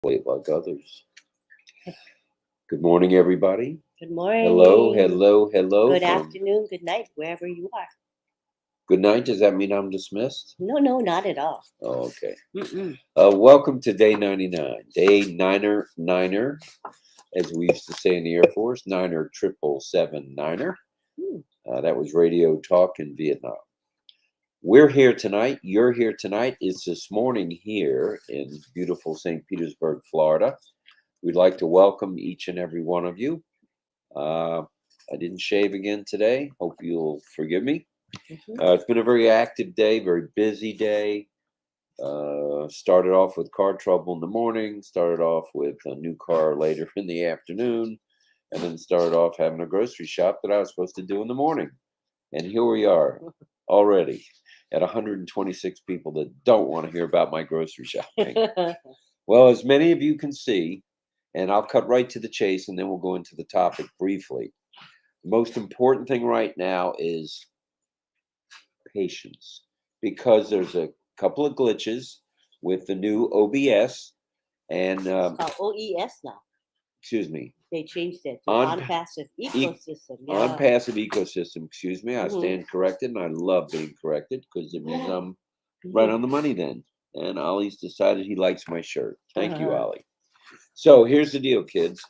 Wait like others. Good morning, everybody. Good morning. Hello, hello, hello. Good afternoon, good night, wherever you are. Good night. Does that mean I'm dismissed? No, not at all. Oh, okay. Mm-mm. Welcome to day 99. Day niner, as we used to say in the Air Force, 9er 777 9er. That was radio talk in Vietnam. We're here tonight. You're here tonight. It's this morning here in beautiful St. Petersburg, Florida. We'd like to welcome each and every one of you. I didn't shave again today. Hope you'll forgive me. It's been a very active day, very busy day. Started off with car trouble in the morning, started off with a new car later in the afternoon, and then started off having a grocery shop that I was supposed to do in the morning. And here we are already at 126 people that don't want to hear about my grocery shopping. Well, as many of you can see, and I'll cut right to the chase and then we'll go into the topic briefly. The most important thing right now is patience, because there's a couple of glitches with the new OBS and OES now. excuse me. They changed it to on-passive ecosystem. On-passive ecosystem, excuse me. I stand corrected, and I love being corrected because it means I'm right on the money then. And Ollie's decided he likes my shirt. Thank you, Ollie. So here's the deal, kids.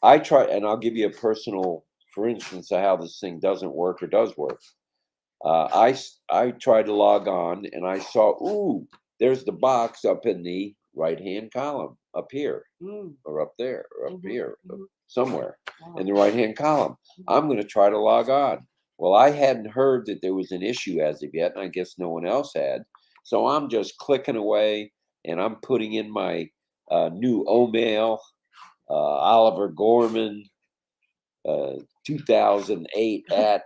I try, and I'll give you a personal, for instance, of how this thing doesn't work or does work. I tried to log on, and I saw, there's the box up in the right-hand column, up here, or up there, or up here, somewhere in the right-hand column. I'm going to try to log on. Well, I hadn't heard that there was an issue as of yet, and I guess no one else had. So I'm just clicking away, and I'm putting in my new Omail, Oliver Gorman, 2008 at,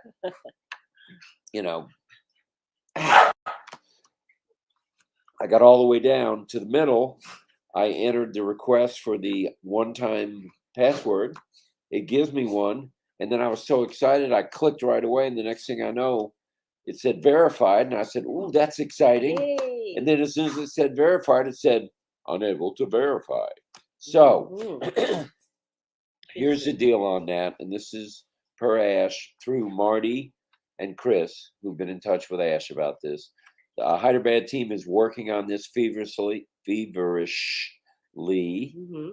I got all the way down to the middle. I entered the request for the one-time password. It gives me one, and then I was so excited, I clicked right away, and the next thing I know, it said verified, and I said, "Ooh, that's exciting!" Yay. And then as soon as it said verified, it said unable to verify. So here's the deal on that, and this is per Ash through Marty and Chris, who've been in touch with Ash about this. The Hyderabad team is working on this feverishly,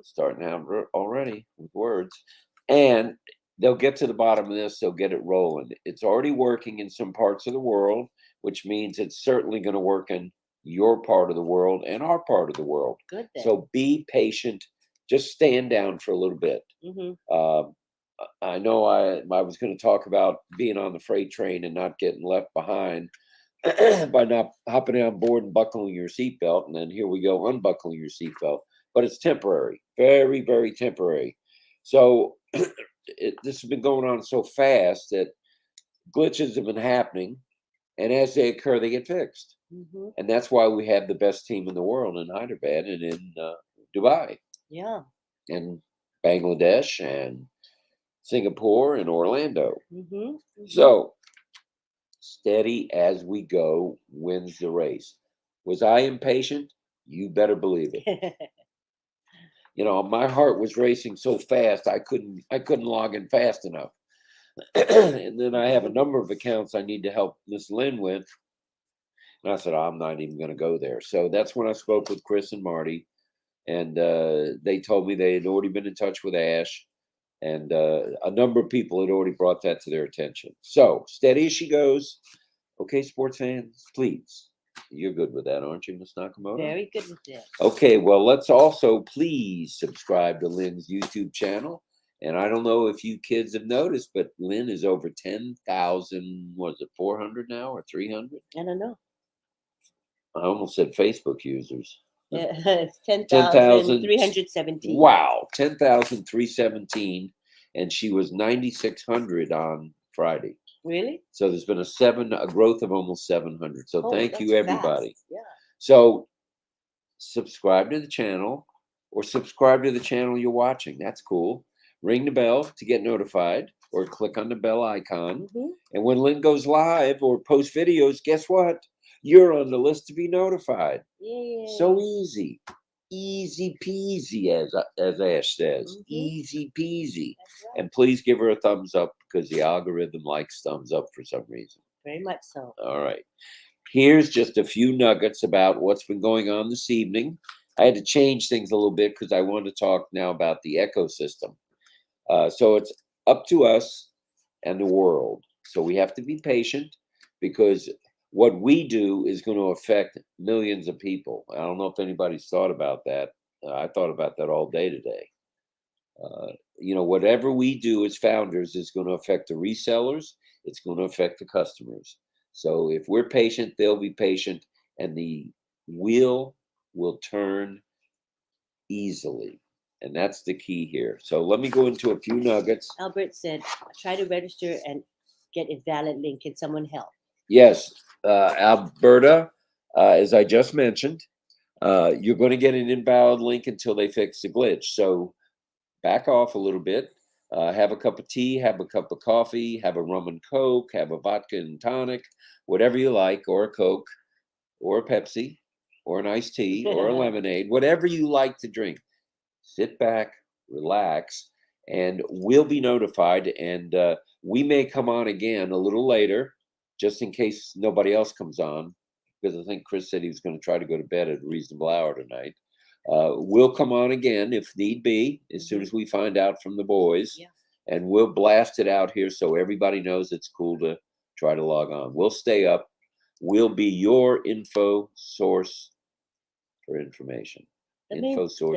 starting out already with words, and they'll get to the bottom of this. They'll get it rolling. It's already working in some parts of the world, which means it's certainly going to work in your part of the world and our part of the world. Good then. So be patient. Just stand down for a little bit. I know I was going to talk about being on the freight train and not getting left behind by not hopping on board and buckling your seatbelt. And then here we go, unbuckling your seatbelt. But it's temporary, very, very temporary. So this has been going on so fast that glitches have been happening. And as they occur, they get fixed. And that's why we have the best team in the world in Hyderabad and in Dubai. Yeah. And Bangladesh and Singapore and Orlando. So steady as we go wins the race. Was I impatient? You better believe it. My heart was racing so fast I couldn't log in fast enough. And then I have a number of accounts I need to help Miss Lynn with. And I said, I'm not even going to go there. So that's when I spoke with Chris and Marty. And they told me they had already been in touch with Ash. And a number of people had already brought that to their attention. So steady as she goes. Okay, sports fans, please. You're good with that, aren't you, Ms. Nakamoto? Very good with that. Okay, well, let's also please subscribe to Lynn's YouTube channel. And I don't know if you kids have noticed, but Lynn is over 10,000, what is it, 400 now or 300? I don't know. I almost said Facebook users. It's 10,317. Wow, 10,317, and she was 9,600 on Friday. Really? So there's been a growth of almost 700. So thank you, everybody. Fast. Yeah. So subscribe to the channel, or subscribe to the channel you're watching. That's cool. Ring the bell to get notified, or click on the bell icon. And when Lynn goes live or posts videos, guess what? You're on the list to be notified. Yeah. So easy. easy peasy, as Ash says. Mhm. Easy peasy. That's right. And please give her a thumbs up because the algorithm likes thumbs up for some reason. Very much so. All right. Here's just a few nuggets about what's been going on this evening. I had to change things a little bit because I wanted to talk now about the ecosystem. So it's up to us and the world. So we have to be patient because what we do is going to affect millions of people. I don't know if anybody's thought about that. I thought about that all day today. Whatever we do as founders is going to affect the resellers. It's going to affect the customers. So if we're patient, they'll be patient, and the wheel will turn easily. And that's the key here. So let me go into a few nuggets. Albert said, try to register and get a valid link. Can someone help? Yes, Alberta, as I just mentioned, you're going to get an invalid link until they fix the glitch. So back off a little bit. Have a cup of tea, have a cup of coffee, have a rum and Coke, have a vodka and tonic, whatever you like, or a Coke, or a Pepsi, or an iced tea, or a lemonade, whatever you like to drink. Sit back, relax, and we'll be notified. And we may come on again a little later, just in case nobody else comes on, because I think Chris said he was going to try to go to bed at a reasonable hour tonight. We'll come on again if need be, as soon as we find out from the boys. Yeah. And we'll blast it out here so everybody knows it's cool to try to log on. We'll stay up. We'll be your info source for information. The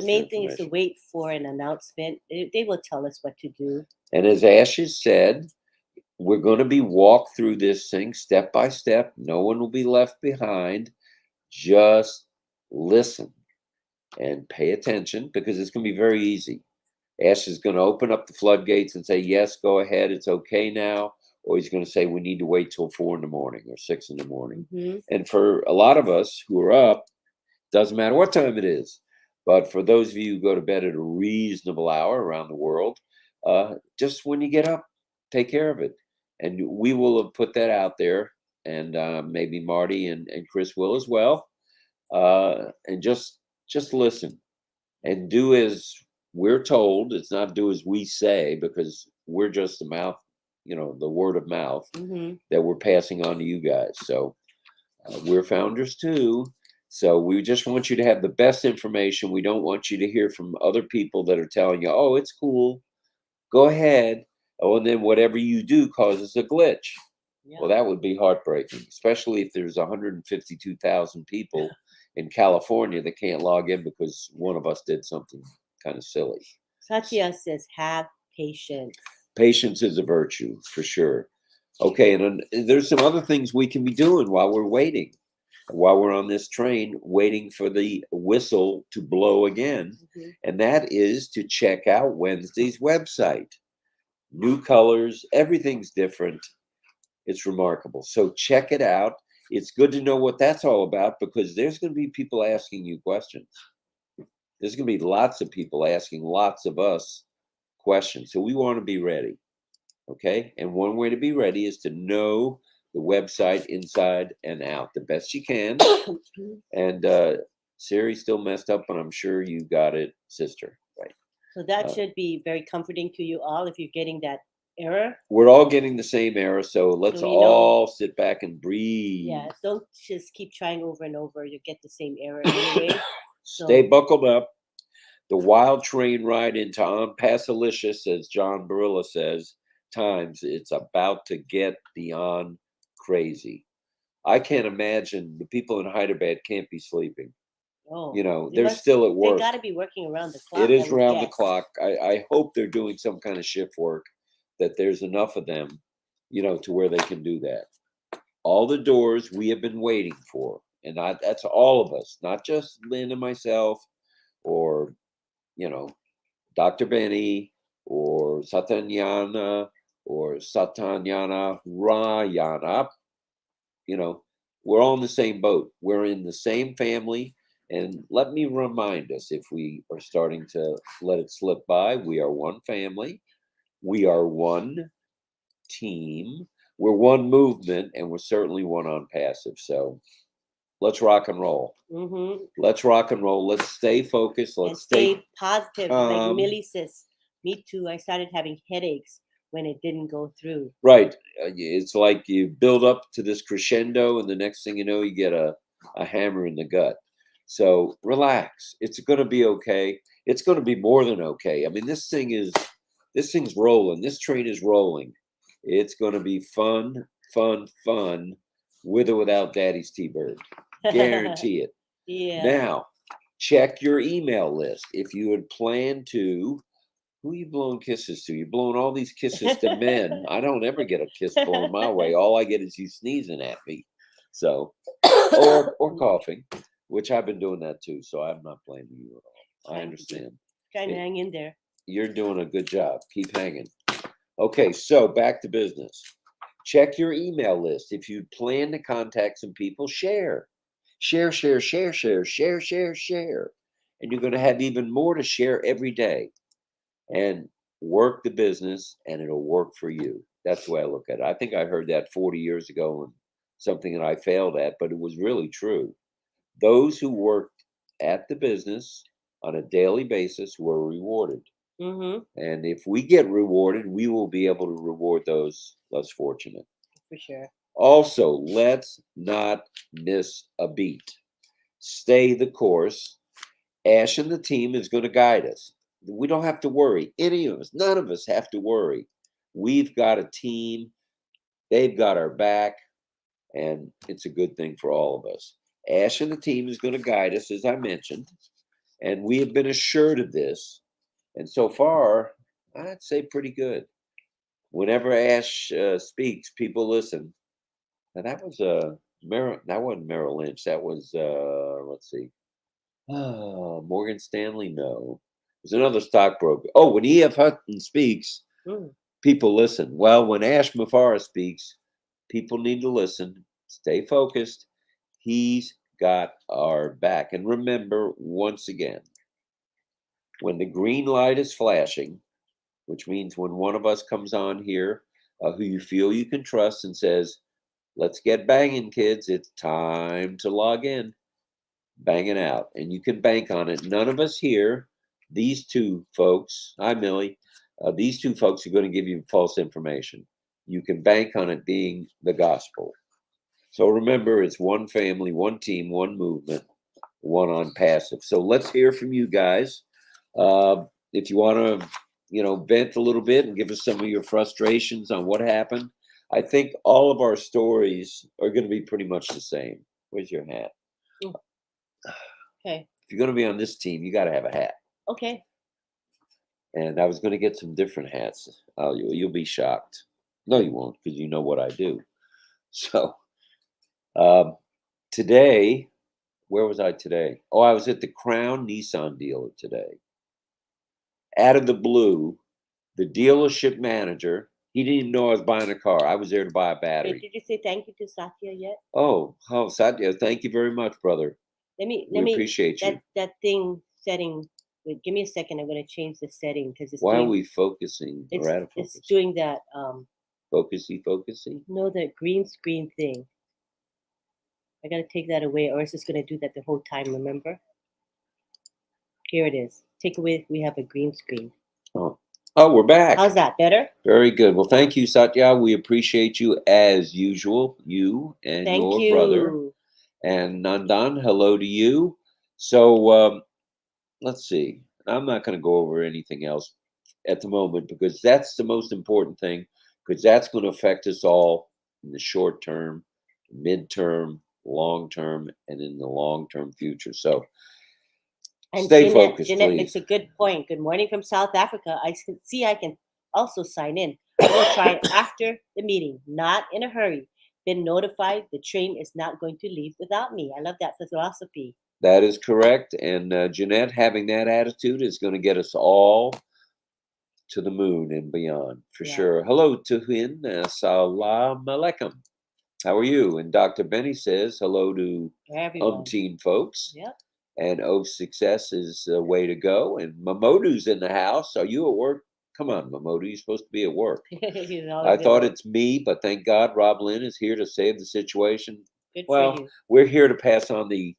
main thing is to wait for an announcement. They will tell us what to do. And as Ashes said, we're going to be walked through this thing step by step. No one will be left behind. Just listen and pay attention because it's going to be very easy. Ash is going to open up the floodgates and say, yes, go ahead. It's okay now. Or he's going to say, we need to wait till 4 in the morning or 6 in the morning. Mm-hmm. And for a lot of us who are up, doesn't matter what time it is. But for those of you who go to bed at a reasonable hour around the world, just when you get up, take care of it. And we will have put that out there. And maybe Marty and Chris will as well. And just listen and do as we're told. It's not do as we say, because we're just the mouth, the word of mouth that we're passing on to you guys. So we're founders too. So we just want you to have the best information. We don't want you to hear from other people that are telling you, oh, it's cool, go ahead. Oh, and then whatever you do causes a glitch. Yeah. Well, that would be heartbreaking, especially if there's 152,000 people in California that can't log in because one of us did something kind of silly. Satya says, have patience. Patience is a virtue, for sure. Okay, and there's some other things we can be doing while we're waiting. While we're on this train, waiting for the whistle to blow again. And that is to check out Wednesday's website. New colors, everything's different. It's remarkable. So check it out. It's good to know what that's all about because there's going to be people asking you questions. There's going to be lots of people asking lots of us questions. So we want to be ready. Okay? And one way to be ready is to know the website inside and out the best you can. And Siri still messed up, but I'm sure you got it, sister. Right. So that should be very comforting to you all if you're getting that error. We're all getting the same error, so let's all sit back and breathe. Yeah, don't just keep trying over and over. You get the same error anyway. Stay buckled up. The wild train ride into On Passalicious, as John Barilla says, times it's about to get beyond crazy. I can't imagine the people in Hyderabad can't be sleeping. Oh, they're still at work. They got to be working around the clock. It is around the clock. I hope they're doing some kind of shift work, that there's enough of them, to where they can do that. All the doors we have been waiting for, and that's all of us, not just Lynn and myself, or, Dr. Benny, or Satanyana, or Satanyana Rayana. We're all in the same boat. We're in the same family. And let me remind us, if we are starting to let it slip by, we are one family. We are one team. We're one movement, and we're certainly one on passive. So let's rock and roll. Mm-hmm. Let's rock and roll. Let's stay focused. And Let's stay positive. Like calm. Millie says, me too. I started having headaches when it didn't go through. Right. It's like you build up to this crescendo, and the next thing you know, you get a hammer in the gut. So relax. It's going to be okay. It's going to be more than okay. I mean, this thing's rolling. This train is rolling. It's going to be fun, fun, fun, with or without Daddy's T-Bird. Guarantee it. Yeah. Now, check your email list. If you had planned to, who are you blowing kisses to? You're blowing all these kisses to men. I don't ever get a kiss blown my way. All I get is you sneezing at me. So, or coughing, which I've been doing that too. So I'm not blaming you at all. I understand. Trying to hang in there. You're doing a good job. Keep hanging. Okay, so back to business. Check your email list. If you plan to contact some people, share. Share. And you're going to have even more to share every day. And work the business, and it'll work for you. That's the way I look at it. I think I heard that 40 years ago, and something that I failed at, but it was really true. Those who worked at the business on a daily basis were rewarded. Mm-hmm. And if we get rewarded, we will be able to reward those less fortunate. For sure. Also, let's not miss a beat. Stay the course. Ash and the team is going to guide us. We don't have to worry. Any of us, none of us have to worry. We've got a team. They've got our back, and it's a good thing for all of us. Ash and the team is going to guide us, as I mentioned, and we have been assured of this. And so far, I'd say pretty good. Whenever Ash speaks, people listen. Now that was that wasn't Merrill Lynch. That was let's see, Morgan Stanley. No, there's another stockbroker. Oh, when E.F. Hutton speaks, people listen. Well, when Ash Mafara speaks, people need to listen. Stay focused. He's got our back. And remember, once again, when the green light is flashing, which means when one of us comes on here who you feel you can trust and says, let's get banging, kids. It's time to log in. Bang it out. And you can bank on it. None of us here, these two folks, hi, Millie, these two folks are going to give you false information. You can bank on it being the gospel. So remember, it's one family, one team, one movement, one on passive. So let's hear from you guys. If you want to, vent a little bit and give us some of your frustrations on what happened. I think all of our stories are going to be pretty much the same. Where's your hat? Okay. If you're going to be on this team, you got to have a hat. Okay. And I was going to get some different hats. Oh, you'll be shocked. No, you won't, because you know what I do. So today, where was I today? Oh, I was at the Crown Nissan dealer today. Out of the blue, the dealership manager, he didn't even know I was buying a car. I was there to buy a battery. Wait, did you say thank you to Satya yet? Oh, Satya, thank you very much, brother. We appreciate you. That thing setting. Wait, give me a second. I'm going to change the setting because it's. Why are we focusing? It's doing that. Focusy. No, the green screen thing. I got to take that away, or it's just going to do that the whole time. Remember? Here it is. Take away. We have a green screen. Oh, we're back. How's that? Better? Very good. Well, thank you, Satya. We appreciate you as usual. You and your brother. And Nandan, hello to you. So let's see. I'm not going to go over anything else at the moment because that's the most important thing, because that's going to affect us all in the short term, midterm, long term, and in the long-term future. So stay focused, Jeanette please. makes a good point. Good morning from South Africa. I can also sign in. We'll try it after the meeting, not in a hurry. Been notified the train is not going to leave without me. I love that philosophy. That is correct. And Jeanette, having that attitude is going to get us all to the moon and beyond, for sure. Hello, Tuhin. Salam alaikum. How are you? And Dr. Benny says hello to umpteen folks. Yep. And success is the way to go. And Mamodu's in the house. Are you at work? Come on, Mamodu. You're supposed to be at work. I thought it's me, but thank God RobLynn is here to save the situation. Good Well, for you. we're here to pass on the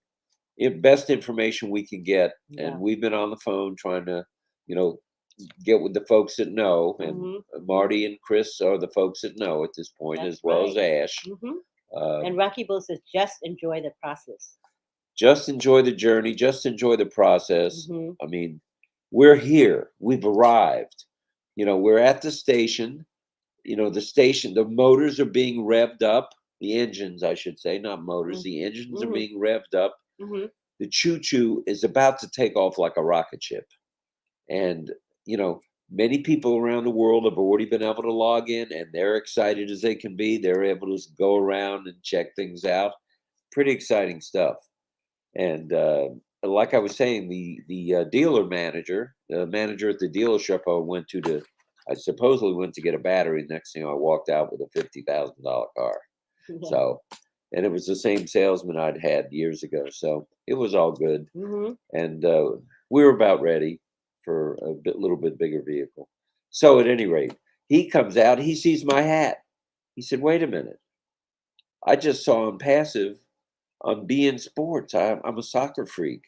best information we can get, Yeah. and we've been on the phone trying to, you know, get with the folks that know, and Hmm. Marty and Chris are the folks that know at this point, That's as well right. as Ash. Hmm. Uh, And Rocky Bull says, just enjoy the process. just enjoy the journey, just enjoy the process. Hmm. I mean, we're here, we've arrived. We're at the station. The motors are being revved up. The engines, I should say, not motors. The engines are Hmm. being revved up. Hmm. The choo-choo is about to take off like a rocket ship. And, many people around the world have already been able to log in, and they're excited as they can be. They're able to go around and check things out. Pretty exciting stuff. And like I was saying, the dealer manager, the manager at the dealership I supposedly went to get a battery. Next thing I walked out with a $50,000 car. Yeah. So, and it was the same salesman I'd had years ago. So it was all good. Hmm. And we were about ready for little bit bigger vehicle. So at any rate, he comes out. He sees my hat. He said, "Wait a minute! I just saw him passive on beIN Sports. I'm a soccer freak."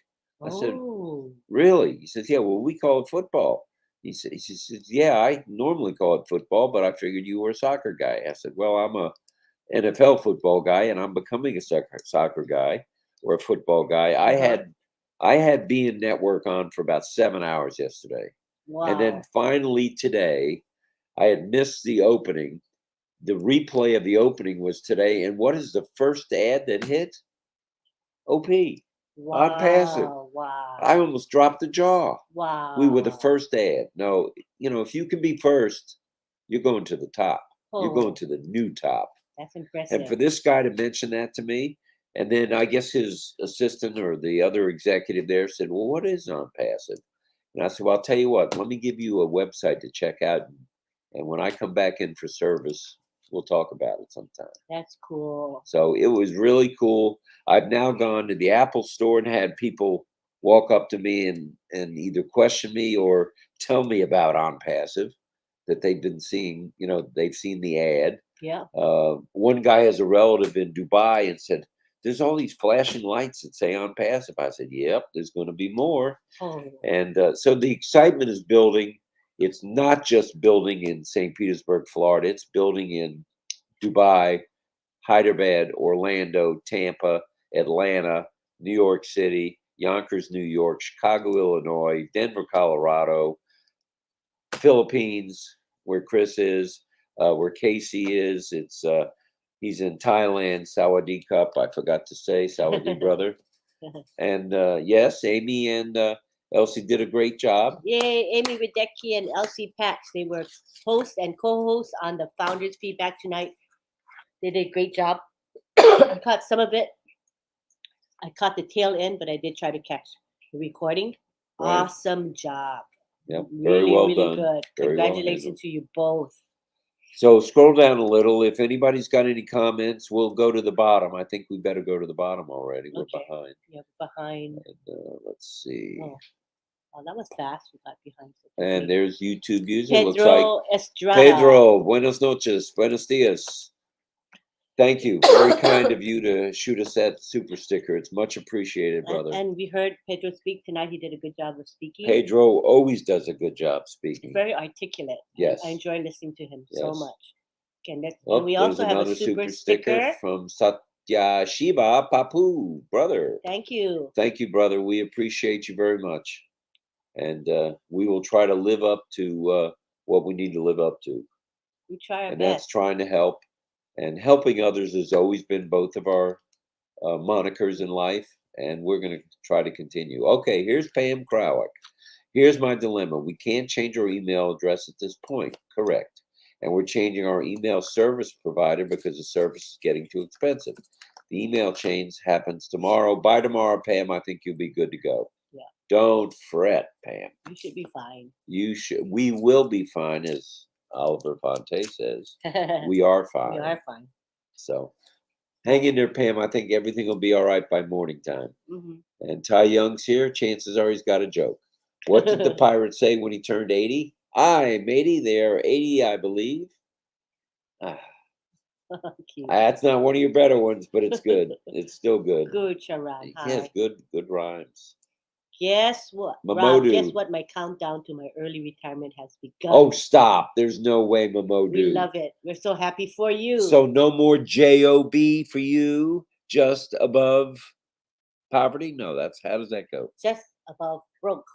I said, Oh. "Really?" He says, "Yeah. Well, we call it football." He says, "Yeah, I normally call it football, but I figured you were a soccer guy." I said, "Well, I'm a NFL football guy, and I'm becoming a soccer guy or a football guy." I had beIN Network on for about 7 hours yesterday, and then Wow. finally today, I had missed the opening. The replay of the opening was today, and what is the first ad that hit? OP on passive. Wow. I Wow. almost dropped the jaw. We were the Wow. first ad. No, if you can be first, you're going to the top. You're going Oh, to the new top. that's And for impressive. this guy to mention that to me, and then I guess his assistant or the other executive there said, "Well, what is on passive?" And I said, "Well, I'll tell you what, let me give you a website to check out. And when I come back in for service, we'll talk about it sometime." That's cool. So it was really cool. I've now gone to the Apple store and had people walk up to me and either question me or tell me about On Passive that they've been seeing. They've seen the ad. Yeah. One guy has a relative in Dubai and said, "There's all these flashing lights that say On Passive." I said, "Yep, there's going to be more." Oh. And so the excitement is building. It's not just building in St. Petersburg, Florida. It's building in Dubai, Hyderabad, Orlando, Tampa, Atlanta, New York City, Yonkers, New York, Chicago, Illinois, Denver, Colorado, Philippines, where Chris is, where Casey is. He's in Thailand, Sawadee Cup. I forgot to say Sawadee brother. And yes, Amy and Elsie did a great job. Yay, Amy Radecki and Elsie Patch. They were hosts and co-hosts on the Founders Feedback tonight. They did a great job. I caught some of it. I caught the tail end, but I did try to catch the recording. Right. Awesome job. Yep, very Really, well really done. good. Very well Congratulations handled. to you both. So scroll down a little. If anybody's got any comments, we'll go to the bottom. I think we better go to the bottom already. We're Okay. behind. Yeah, behind. And, let's see. Oh, that was fast. We got behind. And there's YouTube user. Looks like Pedro Estrada. Pedro. Buenos noches. Buenos dias. Thank you. Very kind of you to shoot us that super sticker. It's much appreciated, brother. And we heard Pedro speak tonight. He did a good job of speaking. Pedro always does a good job speaking. Very articulate. Yes. I enjoy listening to him so Yes. much. Okay, Oh, and we there's also have a another super sticker. from Satya Shiva Papu, brother. Thank you. Thank you, brother. We appreciate you very much. And we will try to live up to what we need to live up to. We try our And best. that's trying to help. And helping others has always been both of our monikers in life. And we're going to try to continue. Okay, here's Pam Krowick. Here's my dilemma. We can't change our email address at this point. Correct. And we're changing our email service provider because the service is getting too expensive. The email change happens tomorrow. By tomorrow, Pam, I think you'll be good to go. Yeah. Don't fret, Pam. You should be fine. We will be fine, as Oliver Fonte says. We are fine. We are fine. So hang in there, Pam. I think everything will be all right by morning time. Mm-hmm. And Ty Young's here. Chances are he's got a joke. What did the pirate say when he turned 80? I'm 80. They're 80, I believe. Cute. That's not one of your better ones, but it's good. It's still good. Good, Sharon. Yes, Hi. good rhymes. Guess what, Rob? Guess Mamodu. what? My countdown to my early retirement has begun. Oh, stop. There's no way, we Mamodu. love it. We're so happy for you. So no more JOB for you, just above poverty? No, that's how does that go? just above broke.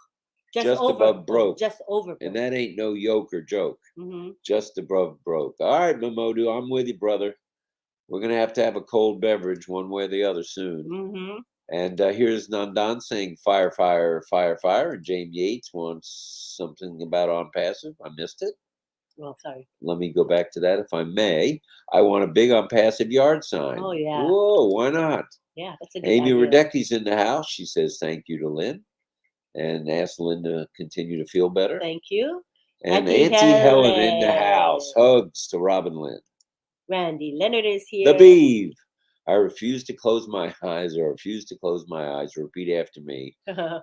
Just over, above broke. Just over broke. And that ain't no yoke or joke. Mm-hmm. Just above broke. All right, Mamodu, I'm with you, brother. We're going to have a cold beverage one way or the other soon. Mm-hmm. And here's Nandan saying fire, fire, fire, fire. And James Yates wants something about on passive. I missed it. Oh, sorry. Let me go back to that if I may. I want a big on passive yard sign. Oh, yeah. Whoa, why not? Yeah, that's a good Amy idea. Radecki's in the house. She says thank you to Lynn and asks Lynn to continue to feel better. Thank you. And Auntie Auntie Helen in the Helen. house. Hugs to Robin Lynn. Randy Leonard is here. The Beeve. I refuse to close my eyes or refuse to close my eyes. Repeat after me.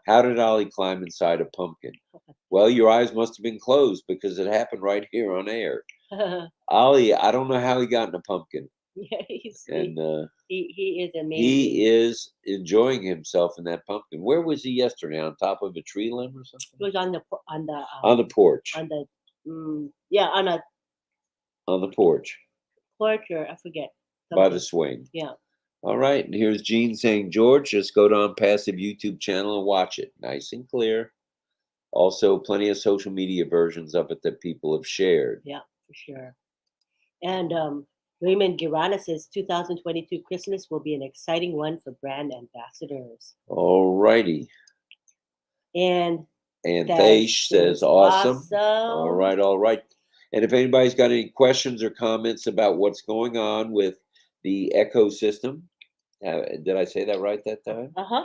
How did Ollie climb inside a pumpkin? Well, your eyes must have been closed because it happened right here on air. Ollie, I don't know how he got in a pumpkin. Yeah, he is amazing. He is enjoying himself in that pumpkin. Where was he yesterday? On top of a tree limb or something? It was on the porch. on the porch. Porch, or I forget. By Something. the swing. Yeah. All right. And here's Gene saying, George, just go to On Passive YouTube channel and watch it. Nice and clear. Also, plenty of social media versions of it that people have shared. Yeah, for sure. And Raymond Girana says 2022 Christmas will be an exciting one for brand ambassadors. All righty. And Thaish says awesome. All right. And if anybody's got any questions or comments about what's going on with the ecosystem, did I say that right that time? Uh-huh.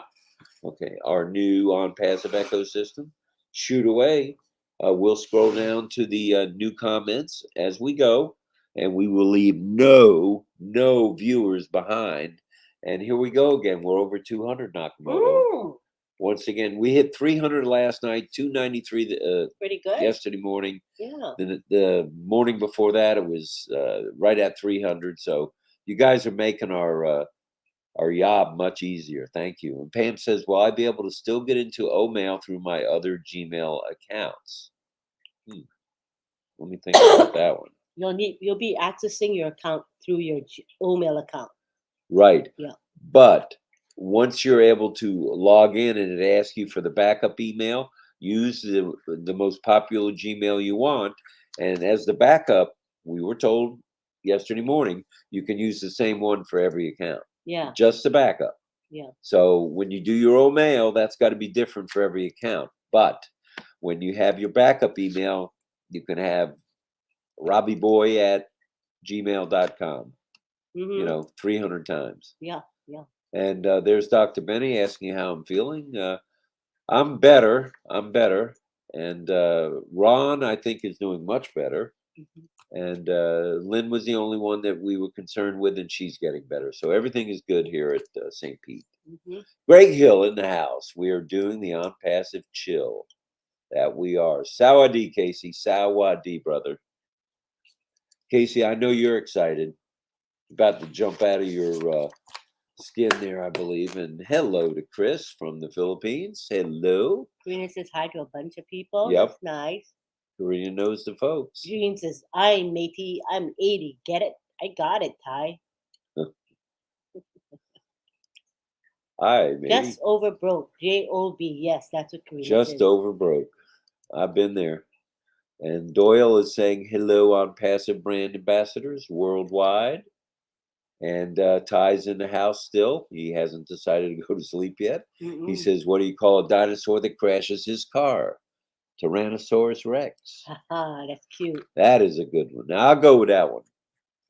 Okay, our new on passive ecosystem, shoot away. We'll scroll down to the new comments as we go, and we will leave no viewers behind. And here we go again. We're over 200, Nakamoto. Ooh. Once again, we hit 300 last night, 293 pretty good yesterday morning. Yeah. The morning before that, it was right at 300. So you guys are making our job much easier. Thank you. And Pam says, will I be able to still get into O-mail through my other Gmail accounts? Let me think about that one. You'll be accessing your account through your O-mail account. Right. Yeah. But once you're able to log in and it asks you for the backup email, use the most popular Gmail you want. And as the backup, we were told yesterday morning, you can use the same one for every account. Yeah. Just the backup. Yeah. So when you do your own mail, that's got to be different for every account. But when you have your backup email, you can have robbyboy@gmail.com. 300 times. Yeah. And there's Dr. Benny asking how I'm feeling. I'm better. And Ron, I think, is doing much better. Mm-hmm. And Lynn was the only one that we were concerned with, and she's getting better. So everything is good here at St. Pete. Mm-hmm. Greg Hill in the house. We are doing the On Passive Chill. That we are. Sawadi, Casey. Sawadi, brother. Casey, I know you're excited. About to jump out of your skin there, I believe. And hello to Chris from the Philippines. Hello. Karina says hi to a bunch of people. Yep. That's nice. Karina knows the folks. Jean says, I'm matey. I'm 80. Get it? I got it, Ty. Hi, matey. Just over broke. J-O-B. Yes, that's what Karina says. Just over broke. I've been there. And Doyle is saying hello on passive brand ambassadors worldwide. And Ty's in the house still. He hasn't decided to go to sleep yet. Mm-mm. He says, what do you call a dinosaur that crashes his car? Tyrannosaurus Rex. That's cute. That is a good one. Now I'll go with that one.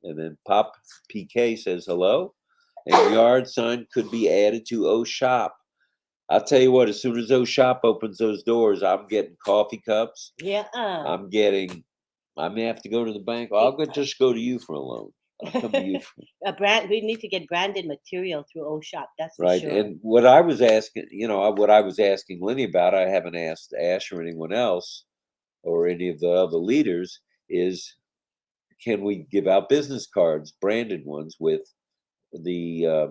And then Pop PK says hello. And yard sign could be added to O Shop. I'll tell you what, as soon as O Shop opens those doors, I'm getting coffee cups. Yeah. I may have to go to the bank. I'll just go to you for a loan. I'll come to you for we need to get branded material through O Shop. That's for right. Sure. And what I was asking, what I was asking Lenny about, I haven't asked Ash or anyone else or any of the other leaders, is can we give out business cards, branded ones with the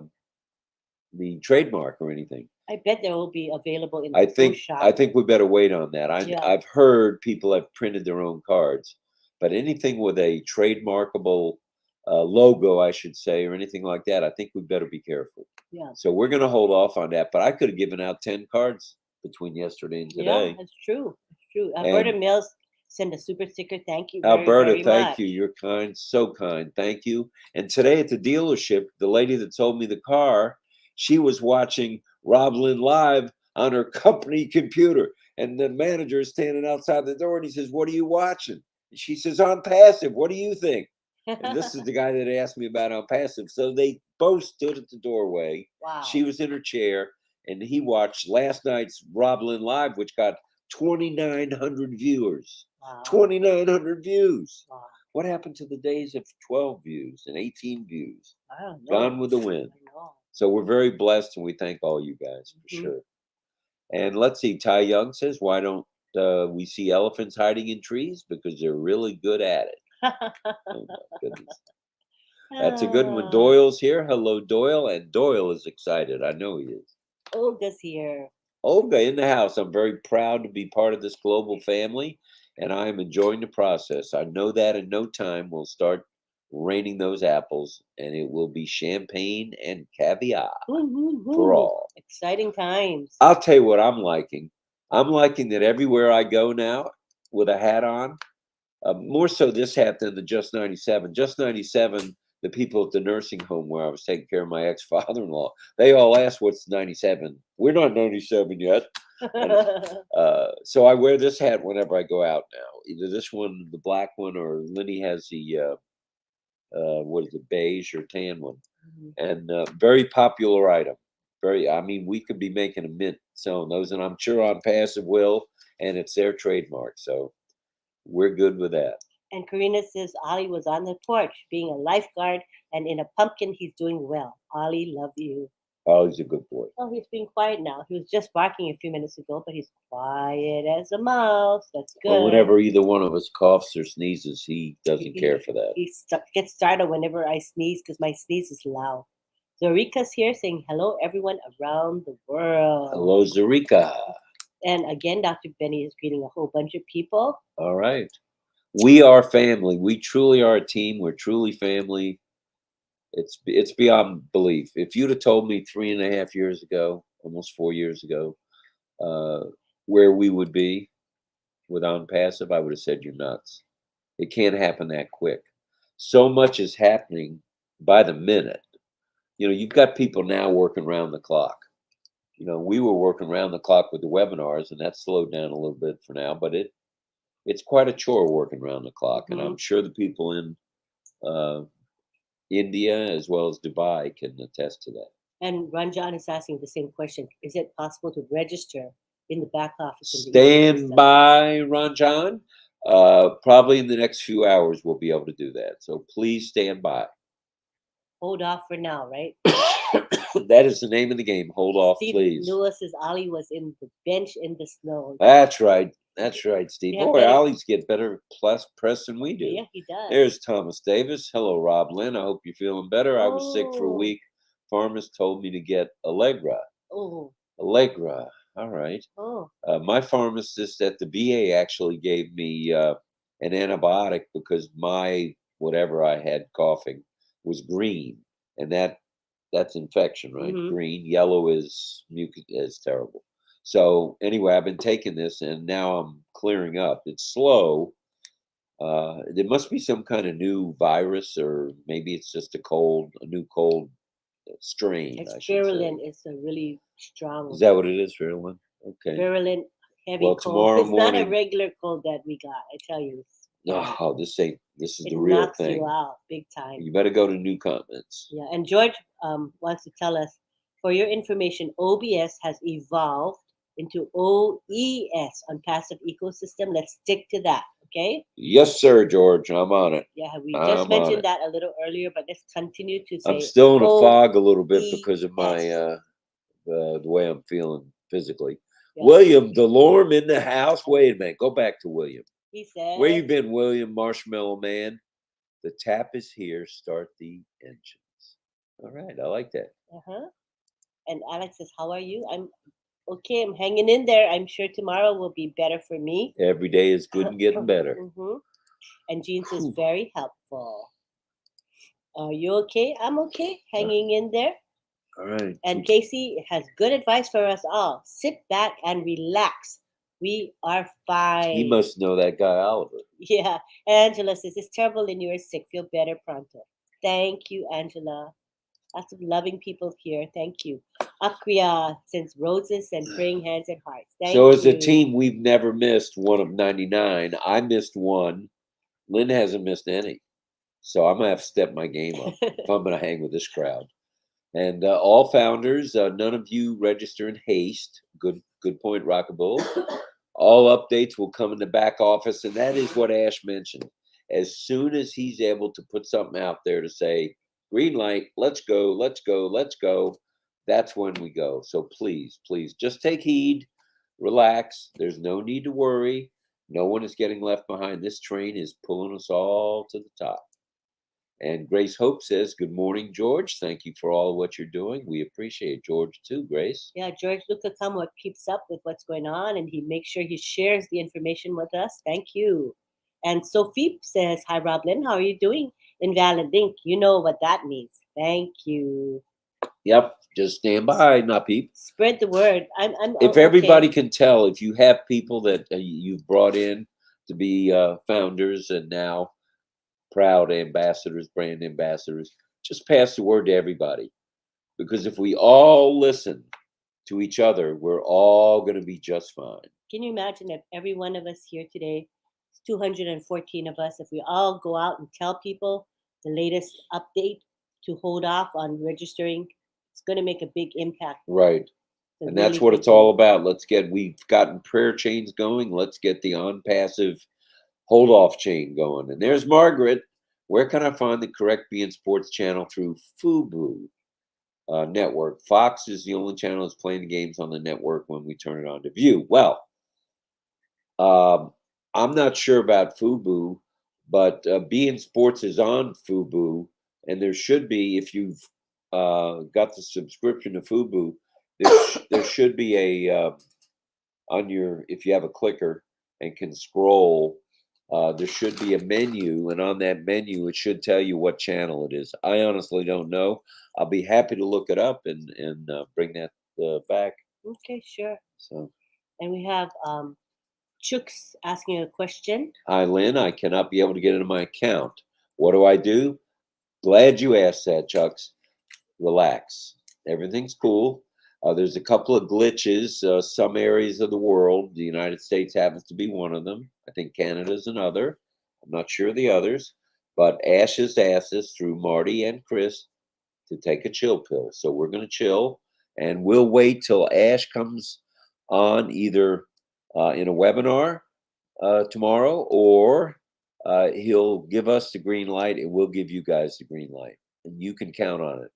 trademark or anything? I bet they will be available in I the post shop. think we better wait on that. Yeah. I've heard people have printed their own cards, but anything with a trademarkable logo, I should say, or anything like that, I think we better be careful. Yeah. So we're going to hold off on that. But I could have given out 10 cards between yesterday and Yeah, today. that's true. That's true. Alberta And Mills send a super sticker. Thank you very, Alberta, very thank much. you. You're kind, so kind. Thank you. And today at the dealership, the lady that sold me the car, she was watching RobLynn Live on her company computer. And the manager is standing outside the door and he says, "What are you watching?" And she says, "On Passive. What do you think?" And this is the guy that asked me about On Passive. So they both stood at the doorway. Wow. She was in her chair and he watched last night's RobLynn Live, which got 2,900 viewers. Wow. 2,900 views. Wow. What happened to the days of 12 views and 18 views? I don't know. Gone with the wind. I know. So we're very blessed and we thank all you guys for Mhm. sure. And let's see, Ty Young says, why don't we see elephants hiding in trees? Because they're really good at it. Oh my goodness. That's a good one. Ah, Doyle's here. Hello, Doyle. And Doyle is excited. I know he is. Olga's here. Olga in the house. I'm very proud to be part of this global family, and I am enjoying the process. I know that in no time we'll start raining those apples, and it will be champagne and caviar for all. Exciting times. I'll tell you what I'm liking. I'm liking that everywhere I go now with a hat on, more so this hat than the Just 97. Just 97, the people at the nursing home where I was taking care of my ex-father-in-law, they all asked, "What's 97?" We're not 97 yet. So I wear this hat whenever I go out now. Either this one, the black one, or Lenny has the what is it, beige or tan one, and very popular item. Very, I mean, we could be making a mint selling those, and I'm sure On Passive will, and it's their trademark, so we're good with that. And Karina says Ollie was on the porch being a lifeguard, and in a pumpkin, he's doing well. Ollie, love you. Oh, he's a good boy. Oh, he's being quiet now. He was just barking a few minutes ago, but he's quiet as a mouse. That's good. Well, whenever either one of us coughs or sneezes, he doesn't care for that. He gets started whenever I sneeze because my sneeze is loud. Zorika's here saying hello, everyone around the world. Hello, Zarika. And again, Dr. Benny is greeting a whole bunch of people. All right. We are family. We truly are a team. We're truly family. It's beyond belief. If you'd have told me 3.5 years ago, almost 4 years ago, where we would be with On Passive, I would have said you're nuts. It can't happen that quick. So much is happening by the minute. You know, you've got people now working around the clock. You know, we were working around the clock with the webinars, and that slowed down a little bit for now, but it's quite a chore working around the clock. And I'm sure the people in India as well as Dubai can attest to that. And Ranjan is asking the same question. Is it possible to register in the back office? Stand by, Ranjan. Probably in the next few hours, we'll be able to do that. So please stand by. Hold off for now, right? That is the name of the game. Hold off, Steve please. Lewis says Ollie was in the bench in the snow. That's right. That's right, Steve. Yeah, Boy, better- Ollie's get better press than we do. Yeah, he does. There's Thomas Davis. Hello, RobLynn. I hope you're feeling better. I was sick for a Oh. week. Pharmacist told me to get Allegra. Oh, Allegra. All right. oh. My pharmacist at the VA actually gave me an antibiotic because my whatever I had coughing was green, and that's infection, right? Mhm. Green, yellow is mucus, is terrible. So anyway, I've been taking this, and now I'm clearing up. It's slow. There must be some kind of new virus, or maybe it's just a new cold strain. It's I should say. virulent. It's a really strong. Is that what it is, virulent? Okay. Virulent, heavy Well, cold. tomorrow It's not a morning- regular cold that we got. I tell you. It's bad. Oh, this is It the real knocks thing. you out big time. You better go to New Continents. Yeah, and George wants to tell us, for your information, OBS has evolved into OES on passive ecosystem. Let's stick to that, okay? Yes, sir, George. I'm on it. Yeah, we I'm just on mentioned it. that a little earlier, but let's continue to say. I'm still in a fog a little bit OES. because of my the way I'm feeling physically. Yeah. William Delorme in the house. Wait a minute. Go back to William. He said, Where you been, William Marshmallow Man? The tap is here. Start the engines. All right, I like that. Uh-huh. And Alex says, how are you? I'm okay. I'm hanging in there. I'm sure tomorrow will be better for me. Every day is good and getting better. Mm-hmm. And Jean says, Whew. very helpful. Are you okay? I'm okay. Hanging in there. All right. And Casey has good advice for us all. Sit back and relax. We are fine. He must know that guy Oliver. Yeah. Angela says, it's terrible and you're sick. Feel better pronto. Thank you, Angela. Lots of loving people here. Thank you. Akria sends roses and praying hands and hearts. Thank So as you. a team, we've never missed one of 99. I missed one. Lynn hasn't missed any. So I'm going to have to step my game up if I'm going to hang with this crowd. And all founders, none of you register in haste. Good point, Rockable. All updates will come in the back office, and that is what Ash mentioned. As soon as he's able to put something out there to say, green light, let's go, let's go, let's go, that's when we go. So please, please, just take heed, relax. There's no need to worry. No one is getting left behind. This train is pulling us all to the top. And Grace Hope says, good morning, George. Thank you for all of what you're doing. We appreciate George too, Grace. Yeah, George Luca Kamwa keeps up with what's going on and he makes sure he shares the information with us. Thank you. And Sophie says, hi, RobLynn. How are you doing? Invalid link. You know what that means. Thank you. Yep, just stand by, not peep. Spread the word. I'm If everybody can tell, if you have people that you've brought in to be founders and now proud ambassadors, brand ambassadors, just pass the word to everybody. Because if we all listen to each other, we're all going to be just fine. Can you imagine if every one of us here today, 214 of us, if we all go out and tell people the latest update to hold off on registering, it's going to make a big impact. Right. So And that's really what it's thank you. all about. We've gotten prayer chains going. Let's get the on-passive hold-off chain going. And there's Margaret. Where can I find the correct beIN Sports channel through FUBU network? Fox is the only channel that's playing the games on the network when we turn it on to view. Well, I'm not sure about FUBU, but beIN Sports is on FUBU, and there should be, if you've got the subscription to FUBU, there should be a on your, if you have a clicker and can scroll, there should be a menu, and on that menu it should tell you what channel it is. I honestly don't know. I'll be happy to look it up and bring that back. Okay, sure. So, and we have Chooks asking a question. Hi, Lynn. I cannot be able to get into my account. What do I do? Glad you asked that, Chucks. Relax. Everything's cool. There's a couple of glitches. Some areas of the world, the United States happens to be one of them. I think Canada's another. I'm not sure the others. But Ash has asked us through Marty and Chris to take a chill pill. So we're going to chill, and we'll wait till Ash comes on either in a webinar tomorrow, or he'll give us the green light and we'll give you guys the green light. And you can count on it.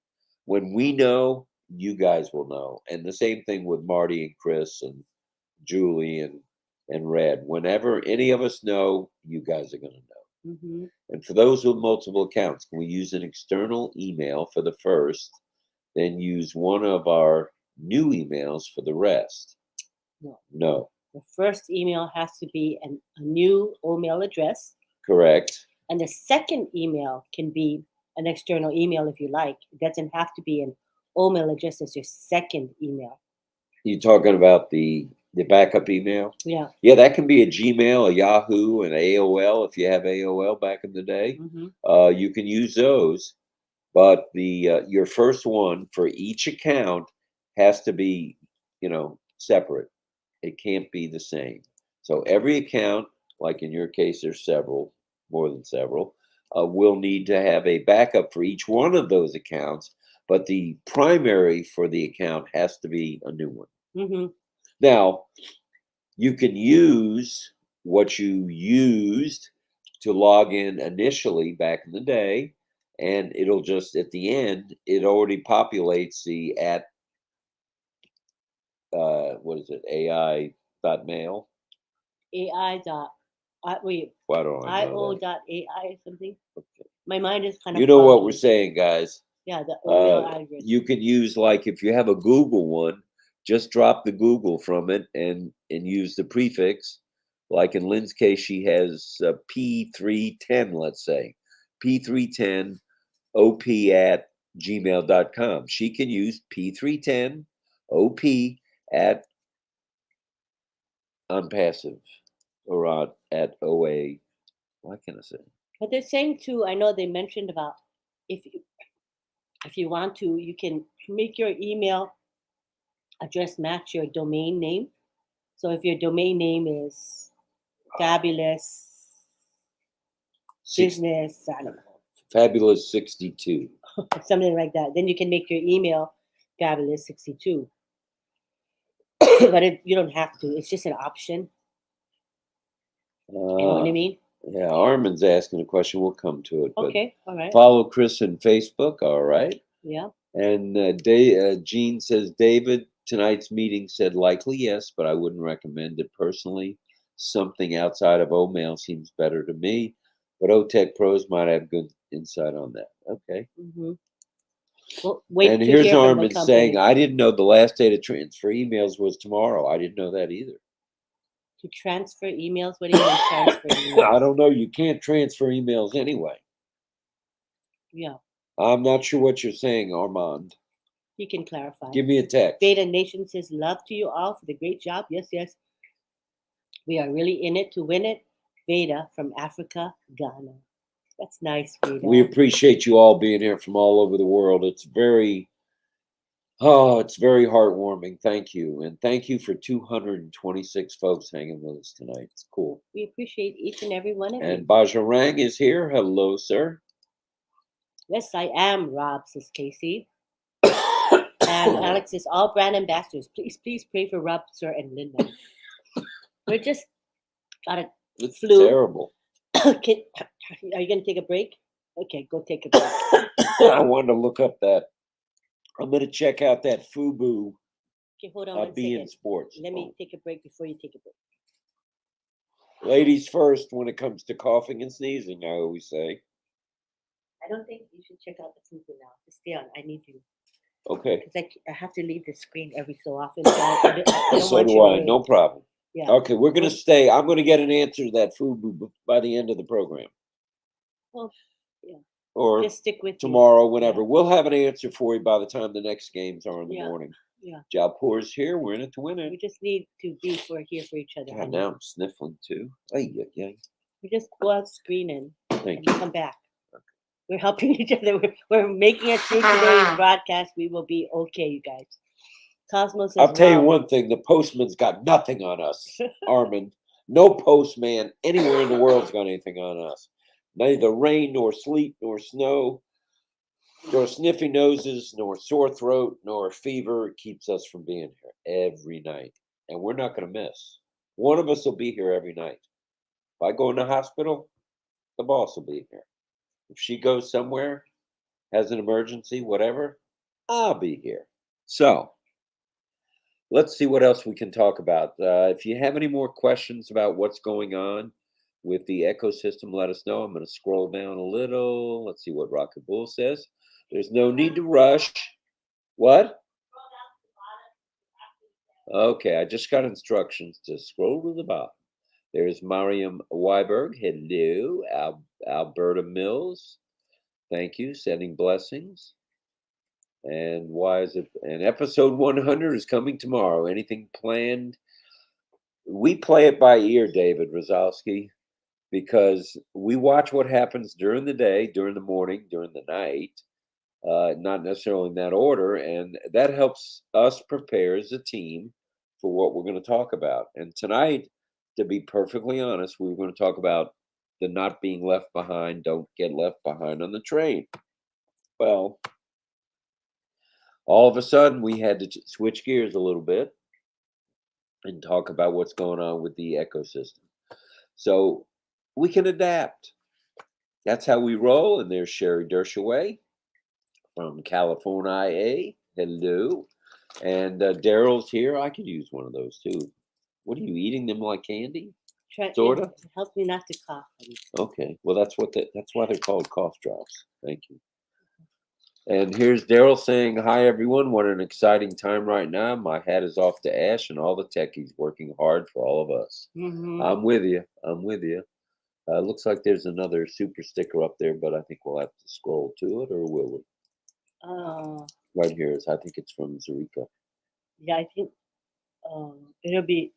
When we know, you guys will know. And the same thing with Marty and Chris and Julie and Red. Whenever any of us know, you guys are going to know. Mm-hmm. And for those with multiple accounts, can we use an external email for the first, then use one of our new emails for the rest? No. No. The first email has to be a new email address. Correct. And the second email can be an external email if you like. It doesn't have to be an email address as your second email. You talking about the backup email? Yeah. Yeah, that can be a Gmail, a Yahoo, an AOL if you have AOL back in the day. Mm-hmm. You can use those, but the your first one for each account has to be, separate. It can't be the same. So every account, like in your case, there's several, more than several, will need to have a backup for each one of those accounts, but the primary for the account has to be a new one. Mm-hmm. Now, you can use what you used to log in initially back in the day, and it'll just, at the end, it already populates the at, what is it, AI.mail? AI dot, wait, Why don't I know IO that? dot AI something? Okay. My mind is kind of. You know what we're foggy. saying, guys. Yeah, the oatmeal algorithm. You can use, like, if you have a Google one, just drop the Google from it and use the prefix. Like in Lynn's case, she has P310, let's say. P310 op@gmail.com. She can use P310 op@ unpassive or at OA. What can I say? But they're saying too. I know they mentioned about if you want to, you can make your email address match your domain name. So if your domain name is fabulous business, I don't know, Fabulous 62. something like that, then you can make your email fabulous 62. But you don't have to. It's just an option. You know what I mean? Yeah, Armin's asking a question. We'll come to it. But Okay, all right. follow Chris on Facebook. All right. Yeah. And Gene says, David, tonight's meeting said likely yes, but I wouldn't recommend it personally. Something outside of OMail seems better to me, but OTech Pros might have good insight on that. Okay. Mm-hmm. Well, wait And to here's hear from the Armin company. saying, I didn't know the last day to transfer emails was tomorrow. I didn't know that either. To transfer emails? What do you mean transfer emails? I don't know. You can't transfer emails anyway. Yeah. I'm not sure what you're saying, Armand. He can clarify. Give me a text. Beta Nation says, love to you all for the great job. Yes, yes. We are really in it to win it. Beta from Africa, Ghana. That's nice, Beta. We appreciate you all being here from all over the world. It's very heartwarming. Thank you. And thank you for 226 folks hanging with us tonight. It's cool. We appreciate each and every one of you. And Bajarang is here. Hello, sir. Yes, I am, Rob, says Casey. And Alex says, all brand ambassadors, please pray for Rob, sir, and Linda. We're just got a It's flu. terrible. Are you going to take a break? Okay, go take a break. I wanted to look up that. I'm going to check out that FUBU. Okay, hold on one being second. sports. Let me take a break before you take a break. Ladies first when it comes to coughing and sneezing, I always say. I don't think you should check out the FUBU now. Just stay on. I need you. Okay. Because I have to leave the screen every so often. So I don't So want do you I. away. No problem. Yeah. Okay, we're going to stay. I'm going to get an answer to that FUBU by the end of the program. Well, yeah. Or just stick with tomorrow, you. whenever. Yeah. We'll have an answer for you by the time the next games are in the Yeah. morning. Yeah. Jalpour's here. We're in it to win it. We just need to be here for each other. God, now I'm sniffling too. Ay, We just go out screen and Thank you. come back. Okay. We're helping each other. We're making it through today's broadcast. We will be okay, you guys. Cosmos says, I'll tell you one thing. The postman's got nothing on us, Armin. No postman anywhere in the world's got anything on us. Neither rain, nor sleet, nor snow, nor sniffy noses, nor sore throat, nor fever keeps us from being here every night. And we're not going to miss. One of us will be here every night. If I go in the hospital, the boss will be here. If she goes somewhere, has an emergency, whatever, I'll be here. So, let's see what else we can talk about. If you have any more questions about what's going on with the ecosystem, let us know. I'm going to scroll down a little. Let's see what Rocket Bull says. There's no need to rush. What? Okay, I just got instructions to scroll to the bottom. There's Mariam Weiberg. Hello. Alberta Mills. Thank you. Sending blessings. And why is it? And episode 100 is coming tomorrow. Anything planned? We play it by ear, David Rozalski, because we watch what happens during the day, during the morning, during the night, not necessarily in that order. And that helps us prepare as a team for what we're going to talk about. And tonight, to be perfectly honest, we were going to talk about the not being left behind, don't get left behind on the train. Well, all of a sudden, we had to switch gears a little bit and talk about what's going on with the ecosystem. So we can adapt. That's how we roll. And there's Sherry Dershaway from California. Hello. And Daryl's here. I could use one of those too. What are you eating them like candy? Sorta? It helps me not to cough. Okay. Well, that's why they're called cough drops. Thank you. And here's Daryl saying, "Hi everyone. What an exciting time right now. My hat is off to Ash and all the techies working hard for all of us." Mm-hmm. I'm with you. I'm with you. Looks like there's another super sticker up there, but I think we'll have to scroll to it, or will we? Right here is. I think it's from Zarika. Yeah, I think it'll be.